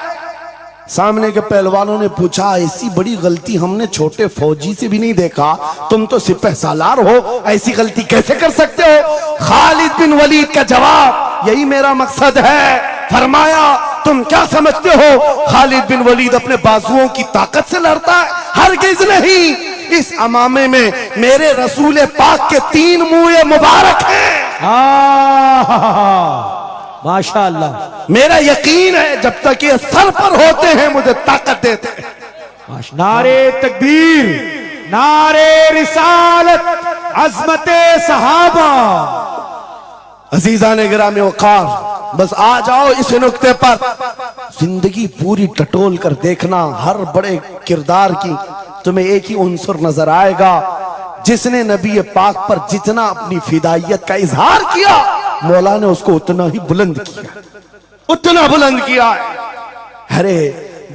सामने के पहलवानों ने पूछा, ऐसी बड़ी गलती हमने छोटे फौजी से भी नहीं देखा, तुम तो सिपह सालार हो, ऐसी गलती कैसे कर सकते हो? खालिद बिन वलीद का जवाब, यही मेरा मकसद है। फरमाया, तुम क्या समझते हो खालिद बिन वलीद अपने बाजुओं की ताकत से लड़ता है? हरगिज नहीं। इस अमामे में मेरे रसूल पाक के 3 मुंह मुबारक हैं। माशाअल्लाह। मेरा यकीन है जब तक ये सर पर होते हैं मुझे ताकत देते हैं। नारे तकबीर, नारे रिसालत, अजमते सहाबा, अजीजा ने गिरामी वक़ार, बस आ जाओ इस नुक्ते पर। जिंदगी पूरी टटोल कर देखना, हर बड़े किरदार की तुम्हें एक ही उन्सर नजर आएगा, जिसने नबी पाक पर जितना अपनी फिदाइयत का इजहार किया, मौला ने उसको उतना ही बुलंद किया, उतना बुलंद किया। अरे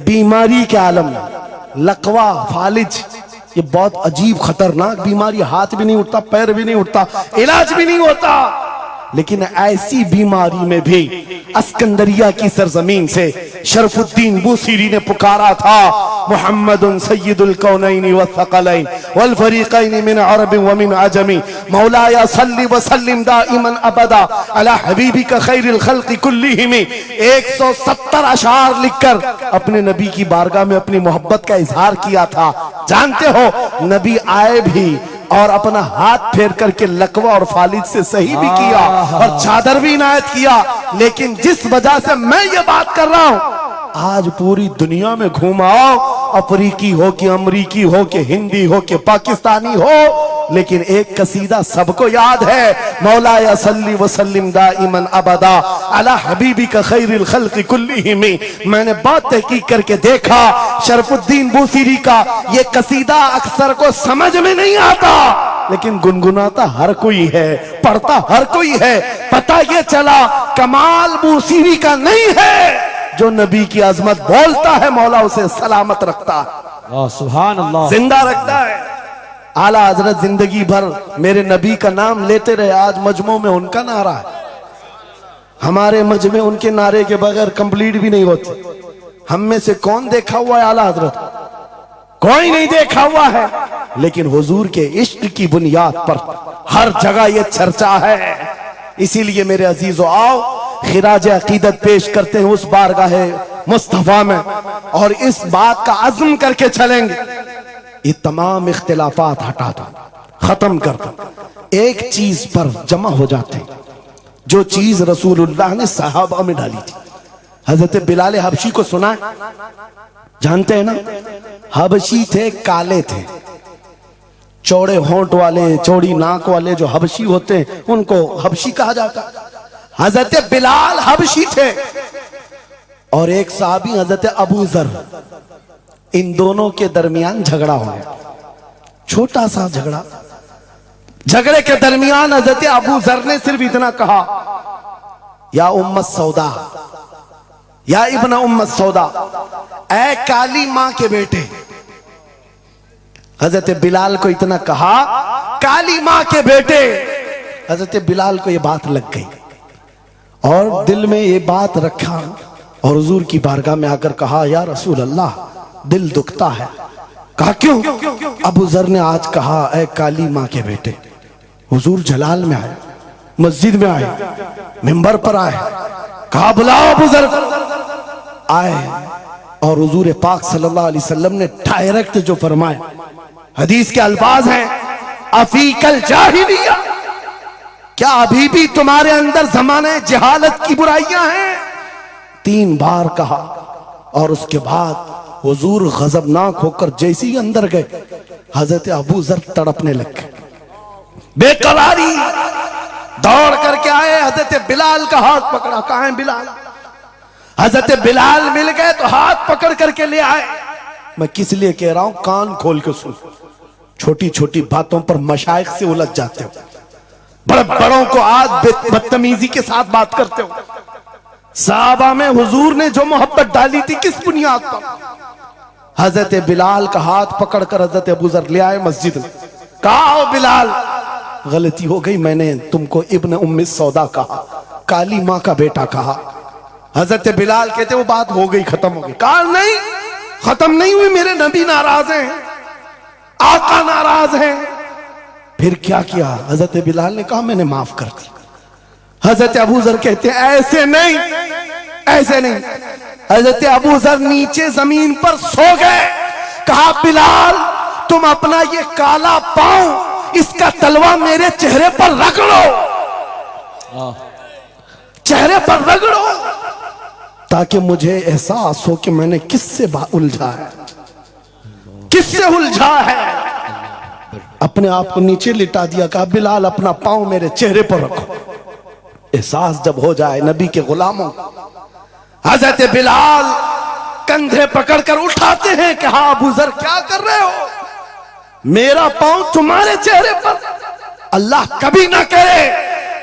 बीमारी के आलम में लकवा, फालिज, ये बहुत अजीब खतरनाक बीमारी, हाथ भी नहीं उठता, पैर भी नहीं उठता, इलाज भी नहीं होता। लेकिन ऐसी बीमारी में भी अस्कंदरिया की सरजमीन से शरफुद्दीन बूसीरी ने पुकारा था, मुहम्मदुन सय्यिदुल कौनैनि वस्सक़लैन वल फरीक़ैनि मिन अरब व मिन अजमी, मौलाया सल्लि व सल्लिम दाइमन अबदा अला हबीबिका खैरिल खल्क़ि कुल्लिहिम। 170 अशार लिखकर अपने नबी की बारगाह में अपनी मोहब्बत का इजहार किया था। जानते हो, नबी आए भी और अपना हाथ फेर करके लकवा और फालिज से सही भी किया और चादर भी इनायत किया। लेकिन जिस वजह से मैं ये बात कर रहा हूं, आज पूरी दुनिया में घुमाओ, अफ्रीकी हो कि अमरीकी हो कि हिंदी हो कि पाकिस्तानी हो, लेकिन एक कसीदा सबको याद है, मौलाया सल्ली व सल्लिम दाइमन अबदा अला हबीबिका खैरिल खल्क़ि कुल्लिहिम। मैंने बहुत तहकीक करके देखा, शरफुद्दीन बूसीरी का ये कसीदा अक्सर को समझ में नहीं आता, लेकिन गुनगुनाता हर कोई है, पढ़ता हर कोई है। पता ये चला कमाल बूसीरी का नहीं है, जो नबी की अजमत बोलता है मौला उसे सलामत रखता है, सुभान अल्लाह, जिंदा रखता है। आला हजरत जिंदगी भर मेरे नबी का नाम लेते रहे, आज मजमों में उनका नारा है। हमारे मजमे उनके नारे के बगैर कंप्लीट भी नहीं होते। हम में से कौन देखा हुआ है आला हजरत? कोई नहीं देखा हुआ है, लेकिन हुजूर के इश्क की बुनियाद पर हर जगह ये चर्चा है। इसीलिए मेरे अजीजों, आओ खिराज अकीदत पेश करते हैं उस बारगाहे मुस्तफा में, और इस बात का अज़्म करके चलेंगे, ये तमाम इख्तिलाफात हटा दो, खत्म कर दो, एक चीज पर जमा हो जाते हैं, जो चीज रसूलुल्लाह ने सहाबा में डाली थी। हजरत बिलाल हबशी को सुना है? जानते हैं ना? हबशी थे, काले थे, चौड़े होंठ वाले, चौड़ी नाक वाले जो हबशी होते हैं उनको हबशी कहा जाता है। हजरत बिलाल हबशी थे और एक साहबी हजरत अबू जर, इन दोनों के दरमियान झगड़ा हो गया, छोटा सा झगड़ा। झगड़े के दरमियान हजरत अबू जर ने सिर्फ इतना कहा, या उम्मत सौदा, या इब्न उम्मत सौदा, ऐ काली मां के बेटे। हजरत बिलाल को इतना कहा, काली मां के बेटे। हजरत बिलाल को यह बात लग गई और दिल में ये बात रखा और हुजूर की बारगाह में आकर कहा, या रसूल अल्लाह, दिल दुखता है। कहा क्यों? अबू जर ने आज कहा, ऐ काली मां के बेटे। हुजूर जलाल में आए, मस्जिद में आए, मिंबर पर आए, कहा बुलाओ अबू जर। आए और हुजूर पाक सल्लल्लाहु अलैहि वसल्लम ने डायरेक्ट जो फरमाया, हदीस के अल्फाज हैं, अफीकल जाहिलिया, क्या अभी भी तुम्हारे अंदर जमाने जहालत की बुराइयां हैं? 3 बार कहा और उसके बाद हुजूर गजबनाक होकर जैसे ही अंदर गए, हजरत अबू जर तड़पने लग गए, बेकरारी। दौड़ करके आए, हजरत बिलाल का हाथ पकड़ा, कहां है बिलाल? हजरत बिलाल मिल गए तो हाथ पकड़ करके ले आए। मैं किस लिए कह रहा हूं, कान खोल के सुन। छोटी छोटी बातों पर मशाइख से उलझ जाते हो, बड़े बड़ों को आज बदतमीजी के साथ बात करते हो। साहबा में हुजूर ने जो मोहब्बत डाली थी किस बुनियाद पर? हजरत बिलाल का हाथ पकड़कर हजरत अबू जर ले आए मस्जिद में, कहा बिलाल, गलती हो गई, मैंने तुमको इब्न उम्मी सौदा कहा, काली मां का बेटा कहा। हजरत बिलाल कहते वो बात हो गई, खत्म हो गई। कहा नहीं, खत्म नहीं हुई, मेरे नबी नाराज हैं, आका नाराज हैं। फिर क्या किया? हजरत बिलाल ने कहा मैंने माफ कर दी। हजरत अबू जर कहते ऐसे नहीं, ऐसे नहीं। हजरत अबू जर नीचे जमीन पर सो गए। कहा बिलाल, तुम अपना ये काला पांव, इसका तलवा मेरे चेहरे पर रगड़ो, चेहरे पर रगड़ो, ताकि मुझे एहसास हो कि मैंने किससे उलझा है, किससे उलझा है। अपने आप को नीचे लिटा दिया, कहा बिलाल अपना पांव मेरे चेहरे पर रखो। एहसास जब हो जाए नबी के गुलामों, हजरत बिलाल कंधे पकड़कर उठाते हैं कि हाँ अबू जर क्या कर रहे हो, मेरा पांव तुम्हारे चेहरे पर, अल्लाह कभी ना करे,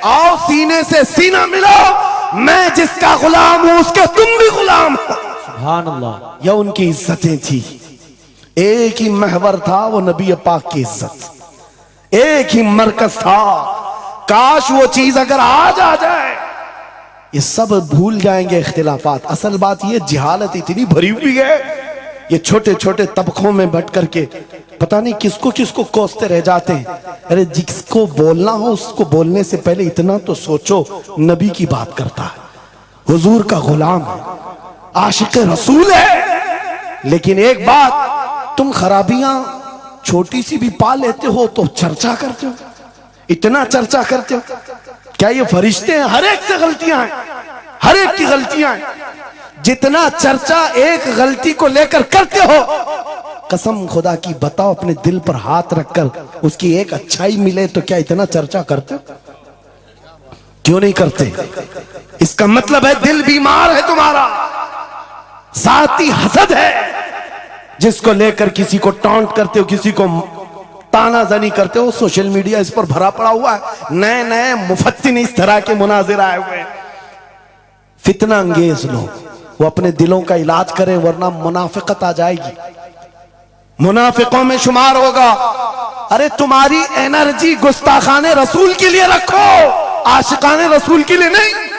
आओ सीने से सीना मिलाओ, मैं जिसका गुलाम हूं उसके तुम भी गुलाम हो। सुभान अल्लाह। यह उनकी इज्जतें थी, एक ही महवर था वो नबी पाक की इज्जत, एक ही मरकज था। काश वो चीज अगर आज आ जाए, ये सब भूल जाएंगे इख्तिलाफात। असल बात ये जिहालत इतनी भरी हुई है, ये छोटे छोटे तबकों में बट करके पता नहीं किसको किसको कोसते रह जाते हैं। अरे जिसको बोलना हो उसको बोलने से पहले इतना तो सोचो, नबी की बात करता है, हुजूर का गुलाम है, आशिक रसूल है। लेकिन एक बात, तुम खराबियां छोटी सी भी पा लेते हो तो चर्चा करते हो, इतना चर्चा करते हो। क्या ये फरिश्ते हैं? हर एक से गलतियां हैं, हर एक की गलतियां हैं। जितना चर्चा एक गलती को लेकर करते हो, कसम खुदा की बताओ, अपने दिल पर हाथ रखकर उसकी एक अच्छाई मिले तो क्या इतना चर्चा करते हो? क्यों नहीं करते? इसका मतलब है दिल बीमार है तुम्हारा, जाती हसद है, जिसको लेकर किसी को टॉन्ट करते हो, किसी को तानाजनी करते हो। सोशल मीडिया इस पर भरा पड़ा हुआ है, नए नए मुफत्तिन इस तरह के मुनाजिर आए हुए हैं। फितना अंगेज लोग, वो अपने दिलों का इलाज करें वरना मुनाफिकत आ जाएगी, मुनाफिकों में शुमार होगा। अरे तुम्हारी एनर्जी गुस्ताखाने रसूल के लिए रखो, आशिकाने रसूल के लिए नहीं।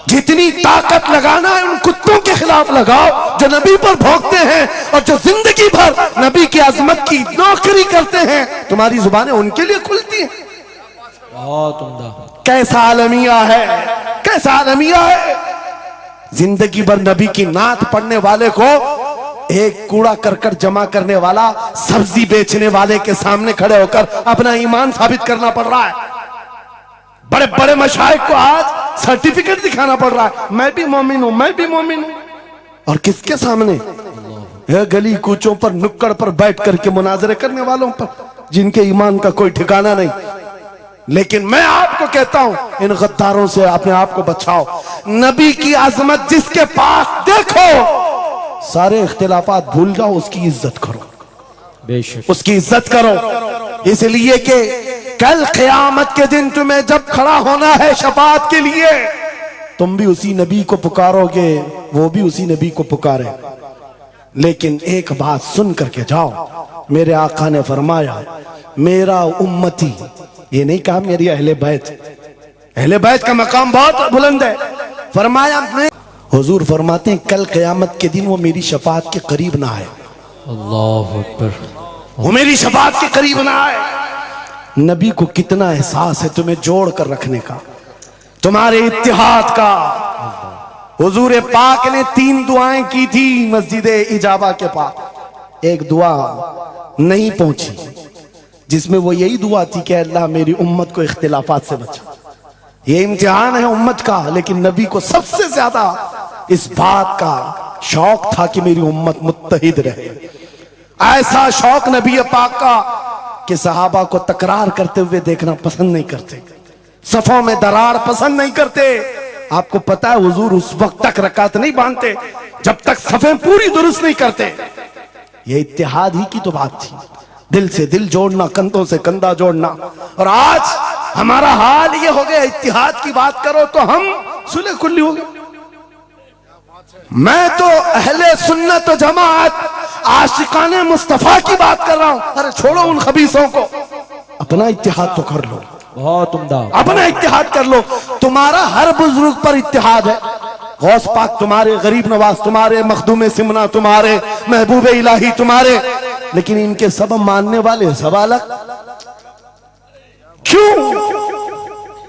जितनी ताकत लगाना है उन कुत्तों के खिलाफ लगाओ जो नबी पर भौंकते हैं और जो जिंदगी भर नबी की अजमत की नौकरी करते हैं। तुम्हारी जुबानें उनके लिए खुलती हैं। बहुत उम्दा। कैसा आलमिया है, कैसा आलमिया है। जिंदगी भर नबी की नात पढ़ने वाले को एक कूड़ा करकट जमा करने वाला, सब्जी बेचने वाले के सामने खड़े होकर अपना ईमान साबित करना पड़ रहा है। बड़े बड़े मशाइख को आज सर्टिफिकेट दिखाना पड़ रहा है, मैं भी मोमिन हूं, मैं भी मोमिन हूं। और किसके सामने? यह गली कूचों पर, नुक्कड़ पर बैठ करके मुनाजरे करने वालों पर, जिनके ईमान का कोई ठिकाना नहीं। लेकिन मैं आपको कहता हूं, इन गद्दारों से अपने आप को बचाओ। नबी की अजमत जिसके पास देखो, सारे इख्तिलाफात भूल जाओ, उसकी इज्जत करो, बेशक उसकी इज्जत करो। इसलिए कि कल क़यामत के दिन तुम्हें जब खड़ा होना है शफाअत के लिए, तुम भी उसी नबी को पुकारोगे, वो भी उसी नबी को पुकारे। लेकिन एक बात सुन करके जाओ, मेरे आका ने फरमाया मेरा उम्मती, ये नहीं कहा मेरी अहले बैत। अहले बैत का मकाम बहुत बुलंद है। फरमाया मैं, हुजूर फरमाते हैं कल क़यामत के दिन वो मेरी शफाअत के करीब ना आए। अल्लाहु अकबर। वो मेरी शफाअत के करीब ना आए। नबी को कितना एहसास है तुम्हें जोड़ कर रखने का, तुम्हारे इत्तिहाद का। हुजूर पाक ने 3 दुआएं की थी मस्जिद इजाबा के पास। एक दुआ नहीं पहुंची, जिसमें वो यही दुआ थी कि अल्लाह मेरी उम्मत को इख्तिलाफात से बचा। ये इम्तिहान है उम्मत का, लेकिन नबी को सबसे ज्यादा इस बात का शौक था कि मेरी उम्मत मुत्तहिद रहे। ऐसा शौक नबी पाक का कि सहाबा को तकरार करते हुए देखना पसंद नहीं करते, सफों में दरार पसंद नहीं करते। आपको पता है हुजूर उस वक्त तक रकात नहीं बांधते जब तक सफें पूरी दुरुस्त नहीं करते। ये इत्तेहाद ही की तो बात थी, दिल से दिल जोड़ना, कंधों से कंधा जोड़ना। और आज हमारा हाल ये हो गया, इत्तेहाद की बात करो तो हम सुले खुली हो गए। मैं तो अहले सुन्नत व जमात आशिकाने मुस्तफा की बात कर रहा हूं। अरे छोड़ो उन खबीसों को, अपना इत्तेहाद तो कर लो, बहुत उम्दा। अपना इत्तेहाद कर लो। तुम्हारा हर बुजुर्ग पर इत्तेहाद है, गौस पाक तुम्हारे, गरीब नवाज तुम्हारे, मखदूम सिमना तुम्हारे, महबूब इलाही तुम्हारे, लेकिन इनके सब मानने वाले सब अलग। क्यों?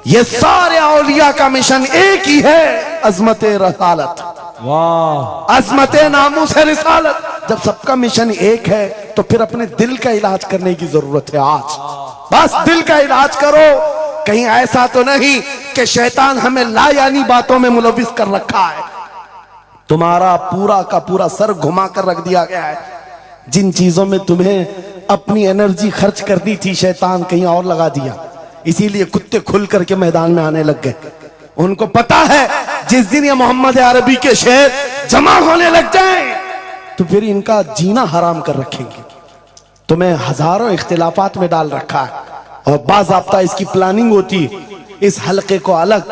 ये सारे औलिया का मिशन एक ही है, अजमत रसालत, वाह, अजमत नामूस है रिसालत। जब सबका मिशन एक है तो फिर अपने दिल का इलाज करने की जरूरत है। आज बस दिल का इलाज करो। कहीं ऐसा तो नहीं कि शैतान हमें लायानी बातों में मुलविस कर रखा है। तुम्हारा पूरा का पूरा सर घुमा कर रख दिया गया है। जिन चीजों में तुम्हें अपनी एनर्जी खर्च करनी थी, शैतान कहीं और लगा दिया। इसीलिए कुत्ते खुल करके मैदान में आने लग गए। उनको पता है जिस दिन ये मोहम्मद अरबी के शेर जमा होने लग जाएं तो फिर इनका जीना हराम कर रखेंगे। तुम्हें हजारों इख्तिलाफात में डाल रखा है और बाज़ाब्ता इसकी प्लानिंग होती है। इस हलके को अलग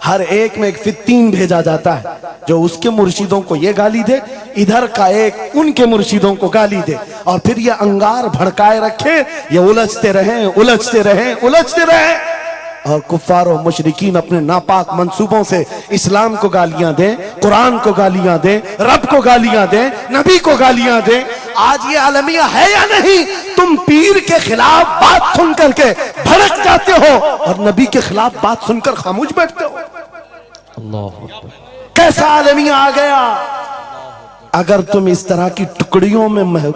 हर एक में एक फित्तीन भेजा जाता है जो उसके मुर्शिदों को ये गाली दे, इधर का एक उनके मुर्शिदों को गाली दे, और फिर ये अंगार भड़काए रखे, ये उलझते रहें उलझते रहें उलझते रहें और कुफ्फार और मुशरिकीन अपने नापाक मंसूबों से इस्लाम को गालियां दें, कुरान को गालियां दें, रब को गालियां दें, नबी को गालियां दें। आज ये आलमिया है या नहीं? तुम पीर के खिलाफ बात सुन करके भड़क जाते हो और नबी के खिलाफ बात सुनकर खामोश बैठते हो। अल्लाह अकबर। कैसा आलमिया आ गया? अगर तुम इस तरह की टुकड़ियों में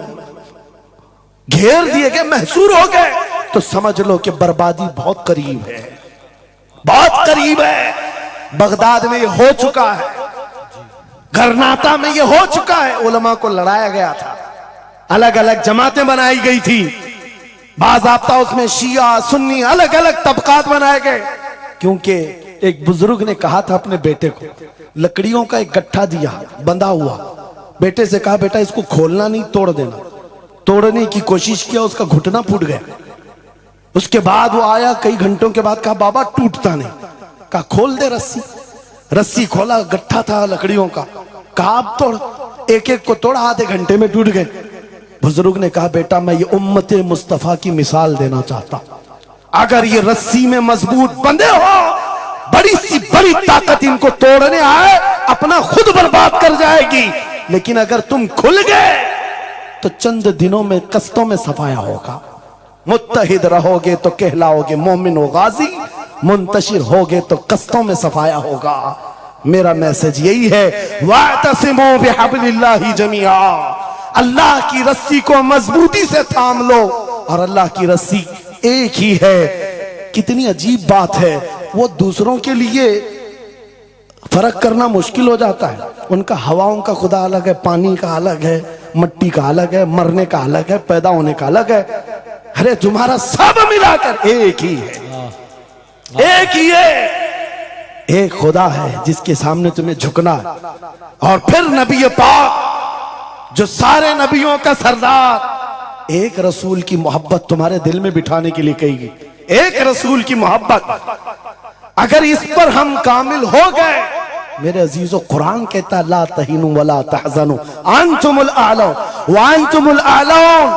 घेर दिए गए, महसूर हो गए, तो समझ लो कि बर्बादी बहुत करीब है, बहुत करीब है। बगदाद में ये हो चुका है, गरनाता में ये हो चुका है। उलमा को लड़ाया गया था, अलग अलग जमातें बनाई गई थी, बाज़ाब्ता उसमें शिया सुन्नी अलग अलग तबकात बनाए गए, क्योंकि एक बुजुर्ग ने कहा था अपने बेटे को, लकड़ियों का एक गट्ठा दिया बंधा हुआ, बेटे से कहा बेटा इसको खोलना नहीं, तोड़ देना। तोड़ने की कोशिश किया, उसका घुटना फूट गया। उसके बाद वो आया कई घंटों के बाद, कहा बाबा टूटता नहीं। कहा खोल दे रस्सी। रस्सी खोला, गट्ठा था लकड़ियों का। कहा अब तोड़। एक एक को तोड़ा, आधे घंटे में टूट गए। बुजुर्ग ने कहा बेटा मैं ये उम्मते मुस्तफा की मिसाल देना चाहता, अगर ये रस्सी में मजबूत बंधे हो, बड़ी सी बड़ी ताकत इनको तोड़ने आए अपना खुद बर्बाद कर जाएगी, लेकिन अगर तुम खुल गए तो चंद दिनों में कस्तों में सफाया होगा। मुत्तहिद रहोगे तो कहलाओगे मोमिन व गाजी, मुंतशिर होगे तो कस्तों में सफाया होगा। मेरा मैसेज यही है, वातसिमू बिहब्लिल्लाहि जमीआ, अल्लाह की रस्सी को मजबूती से थाम लो, और अल्लाह की रस्सी एक ही है। कितनी अजीब बात है, वो दूसरों के लिए फर्क करना मुश्किल हो जाता है। उनका हवाओं का खुदा अलग है, पानी का अलग है, मट्टी का अलग है, मरने का अलग है, पैदा होने का अलग है। अरे तुम्हारा सब मिलाकर एक ही है, एक ही है। एक खुदा है जिसके सामने तुम्हें झुकना है। और फिर नबी पाक जो सारे नबियों का सरदार, एक रसूल की मोहब्बत तुम्हारे दिल में बिठाने के लिए कही, एक रसूल की मोहब्बत। अगर इस पर हम कामिल हो गए, मेरे अजीजों, कुरान कहता ला तहीनु वला तहज़नु अंतुमुल आलौ व अंतुमुल आलौन,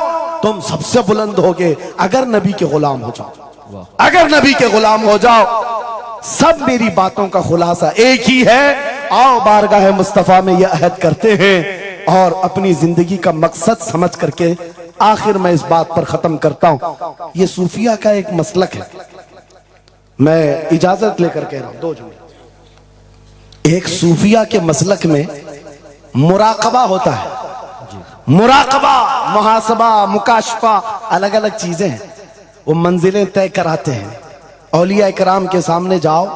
तुम सबसे बुलंद होगे अगर नबी के गुलाम हो जाओ, अगर नबी के गुलाम हो जाओ। सब मेरी बातों का खुलासा एक ही है। आओ बारगाह मुस्तफा में यह अहद करते हैं और अपनी जिंदगी का मकसद समझ करके आखिर मैं इस बात पर खत्म करता हूं। यह सूफिया का एक मसलक है, मैं इजाजत लेकर कह रहा हूं, 2 जुमले। एक सूफिया के मसलक में मुराकबा होता है। मुराकबा, मुहासबा, मुकाशफा, अलग अलग चीजें हैं। वो मंजिलें तय कराते हैं। औलिया कराम के सामने जाओ,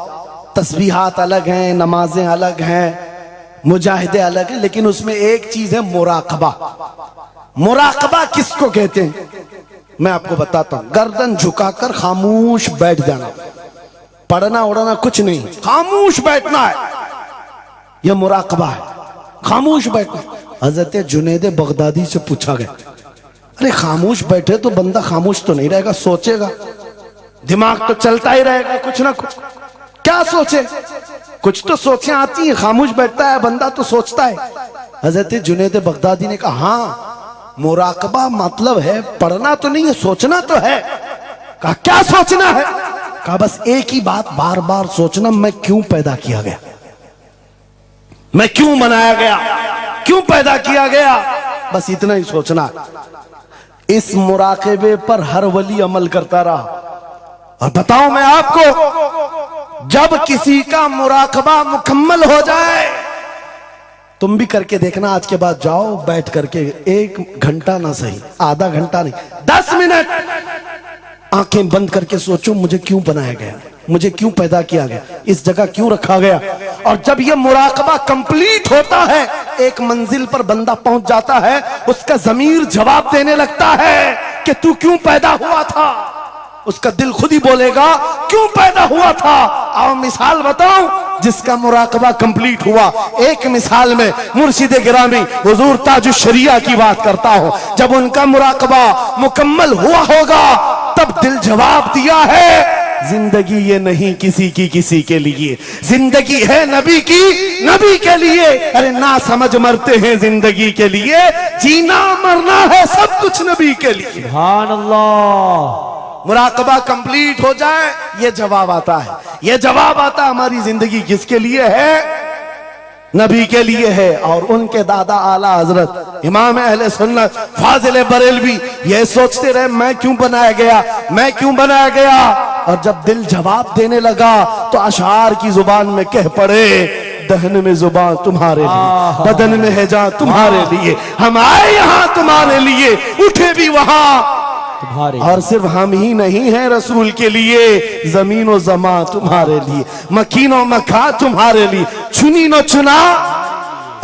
तस्बीहात अलग हैं, नमाजें अलग हैं, मुजाहिदे अलग हैं, लेकिन उसमें एक चीज है मुराकबा। मुराकबा किसको कहते हैं मैं आपको बताता हूं। गर्दन झुकाकर खामोश बैठ जाना, पढ़ना उड़ना कुछ नहीं, खामोश बैठना है, यह मुराकबा है। खामोश बैठना। हजरत जुनैद बगदादी से पूछा गया, अरे खामोश बैठे तो बंदा खामोश तो नहीं रहेगा, सोचेगा, दिमाग तो चलता ही रहेगा कुछ ना कुछ। क्या सोचे? कुछ तो सोचें आती है, खामोश बैठता है बंदा तो सोचता है। हजरत जुनैद बगदादी ने कहा हाँ, मुराकबा मतलब है पढ़ना तो नहीं है, सोचना तो है। कहा क्या सोचना है? कहा बस एक ही बात बार बार सोचना, मैं क्यों पैदा किया गया, मैं क्यों बनाया गया, क्यों पैदा किया गया, बस इतना ही सोचना। इस मुराकबे पर हर वली अमल करता रहा। और बताओ मैं आपको, जब किसी का मुराकबा मुकम्मल हो जाए, तुम भी करके देखना, आज के बाद जाओ बैठ करके 1 घंटा ना सही, आधा घंटा नहीं, 10 मिनट आंखें बंद करके सोचो, मुझे क्यों बनाया गया, मुझे क्यों पैदा किया गया, इस जगह क्यों रखा गया। और जब यह मुराकबा कंप्लीट होता है, एक मंजिल पर बंदा पहुंच जाता है, उसका ज़मीर जवाब देने लगता है कि तू क्यों पैदा हुआ था, उसका दिल खुद ही बोलेगा क्यों पैदा हुआ था। और मिसाल बताऊं जिसका मुराकबा कंप्लीट हुआ। एक मिसाल में मुर्शिद गिरामी हुजूर ताजुश शरिया की बात करता हूं। जब उनका मुराकबा मुकम्मल हुआ होगा तब दिल जवाब दिया है जिंदगी ये नहीं किसी के लिए, जिंदगी है नबी की, नबी के लिए। अरे ना समझ मरते हैं जिंदगी के लिए, जीना मरना है सब कुछ नबी के लिए। सुभान अल्लाह। मुराकबा कंप्लीट हो जाए ये जवाब आता है, ये जवाब आता हमारी जिंदगी किसके लिए है, नबी के लिए है। और उनके दादा आला हजरत इमाम अहले सुन्नत फाजिल बरेलवी ये सोचते रहे मैं क्यों बनाया गया, मैं क्यों बनाया गया। और जब दिल जवाब देने लगा तो अशार की जुबान में कह पड़े दहन में जुबान तुम्हारे लिए, बदन में है जान तुम्हारे लिए, हम आए यहाँ तुम्हारे लिए, उठे भी वहां तुम्हारे। और सिर्फ हम ही नहीं हैं रसूल के लिए, जमीन व जमा तुम्हारे लिए, मकीन व मका तुम्हारे लिए, चुनी न चुना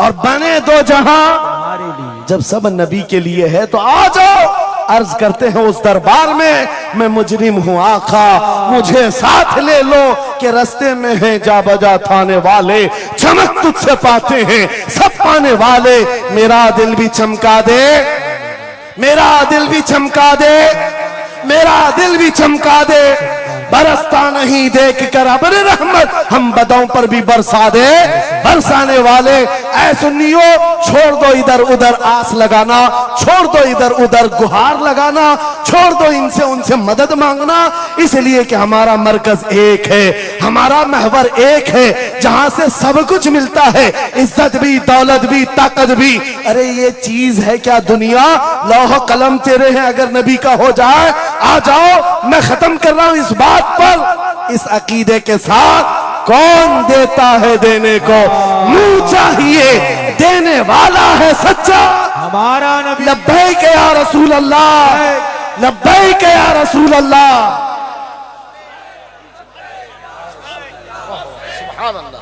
और बने दो जहां तुम्हारे लिए। जब सब नबी के लिए है तो आ जाओ, अर्ज करते हैं उस दरबार में मैं मुजरिम हूं आका मुझे साथ ले लो कि रास्ते में है जा बजा थाने वाले, चमक तुझसे पाते हैं सब पाने वाले। मेरा दिल भी चमका दे, मेरा दिल भी चमका दे, मेरा दिल भी चमका दे। बरसता नहीं देख कर अबर रहमत हम बदों पर भी बरसा दे, बरसाने वाले ऐ सुन्नियो छोड़ दो इधर उधर आस लगाना, छोड़ दो इधर उधर गुहार लगाना, छोड़ दो इनसे उनसे मदद मांगना, इसलिए कि हमारा मरकज एक है, हमारा महवर एक है जहां से सब कुछ मिलता है, इज्जत भी दौलत भी ताकत भी। अरे ये चीज है क्या दुनिया, लौह कलम तेरे हैं अगर नबी का हो जाए आ जाओ। मैं खत्म कर रहा हूं इस बात पर, इस अकीदे के साथ कौन देता है देने को, मुंह चाहिए देने वाला है सच्चा हमारा नबी। लब्बैक या रसूल अल्लाह, लब्बैक या रसूल अल्लाह। सुभान अल्लाह।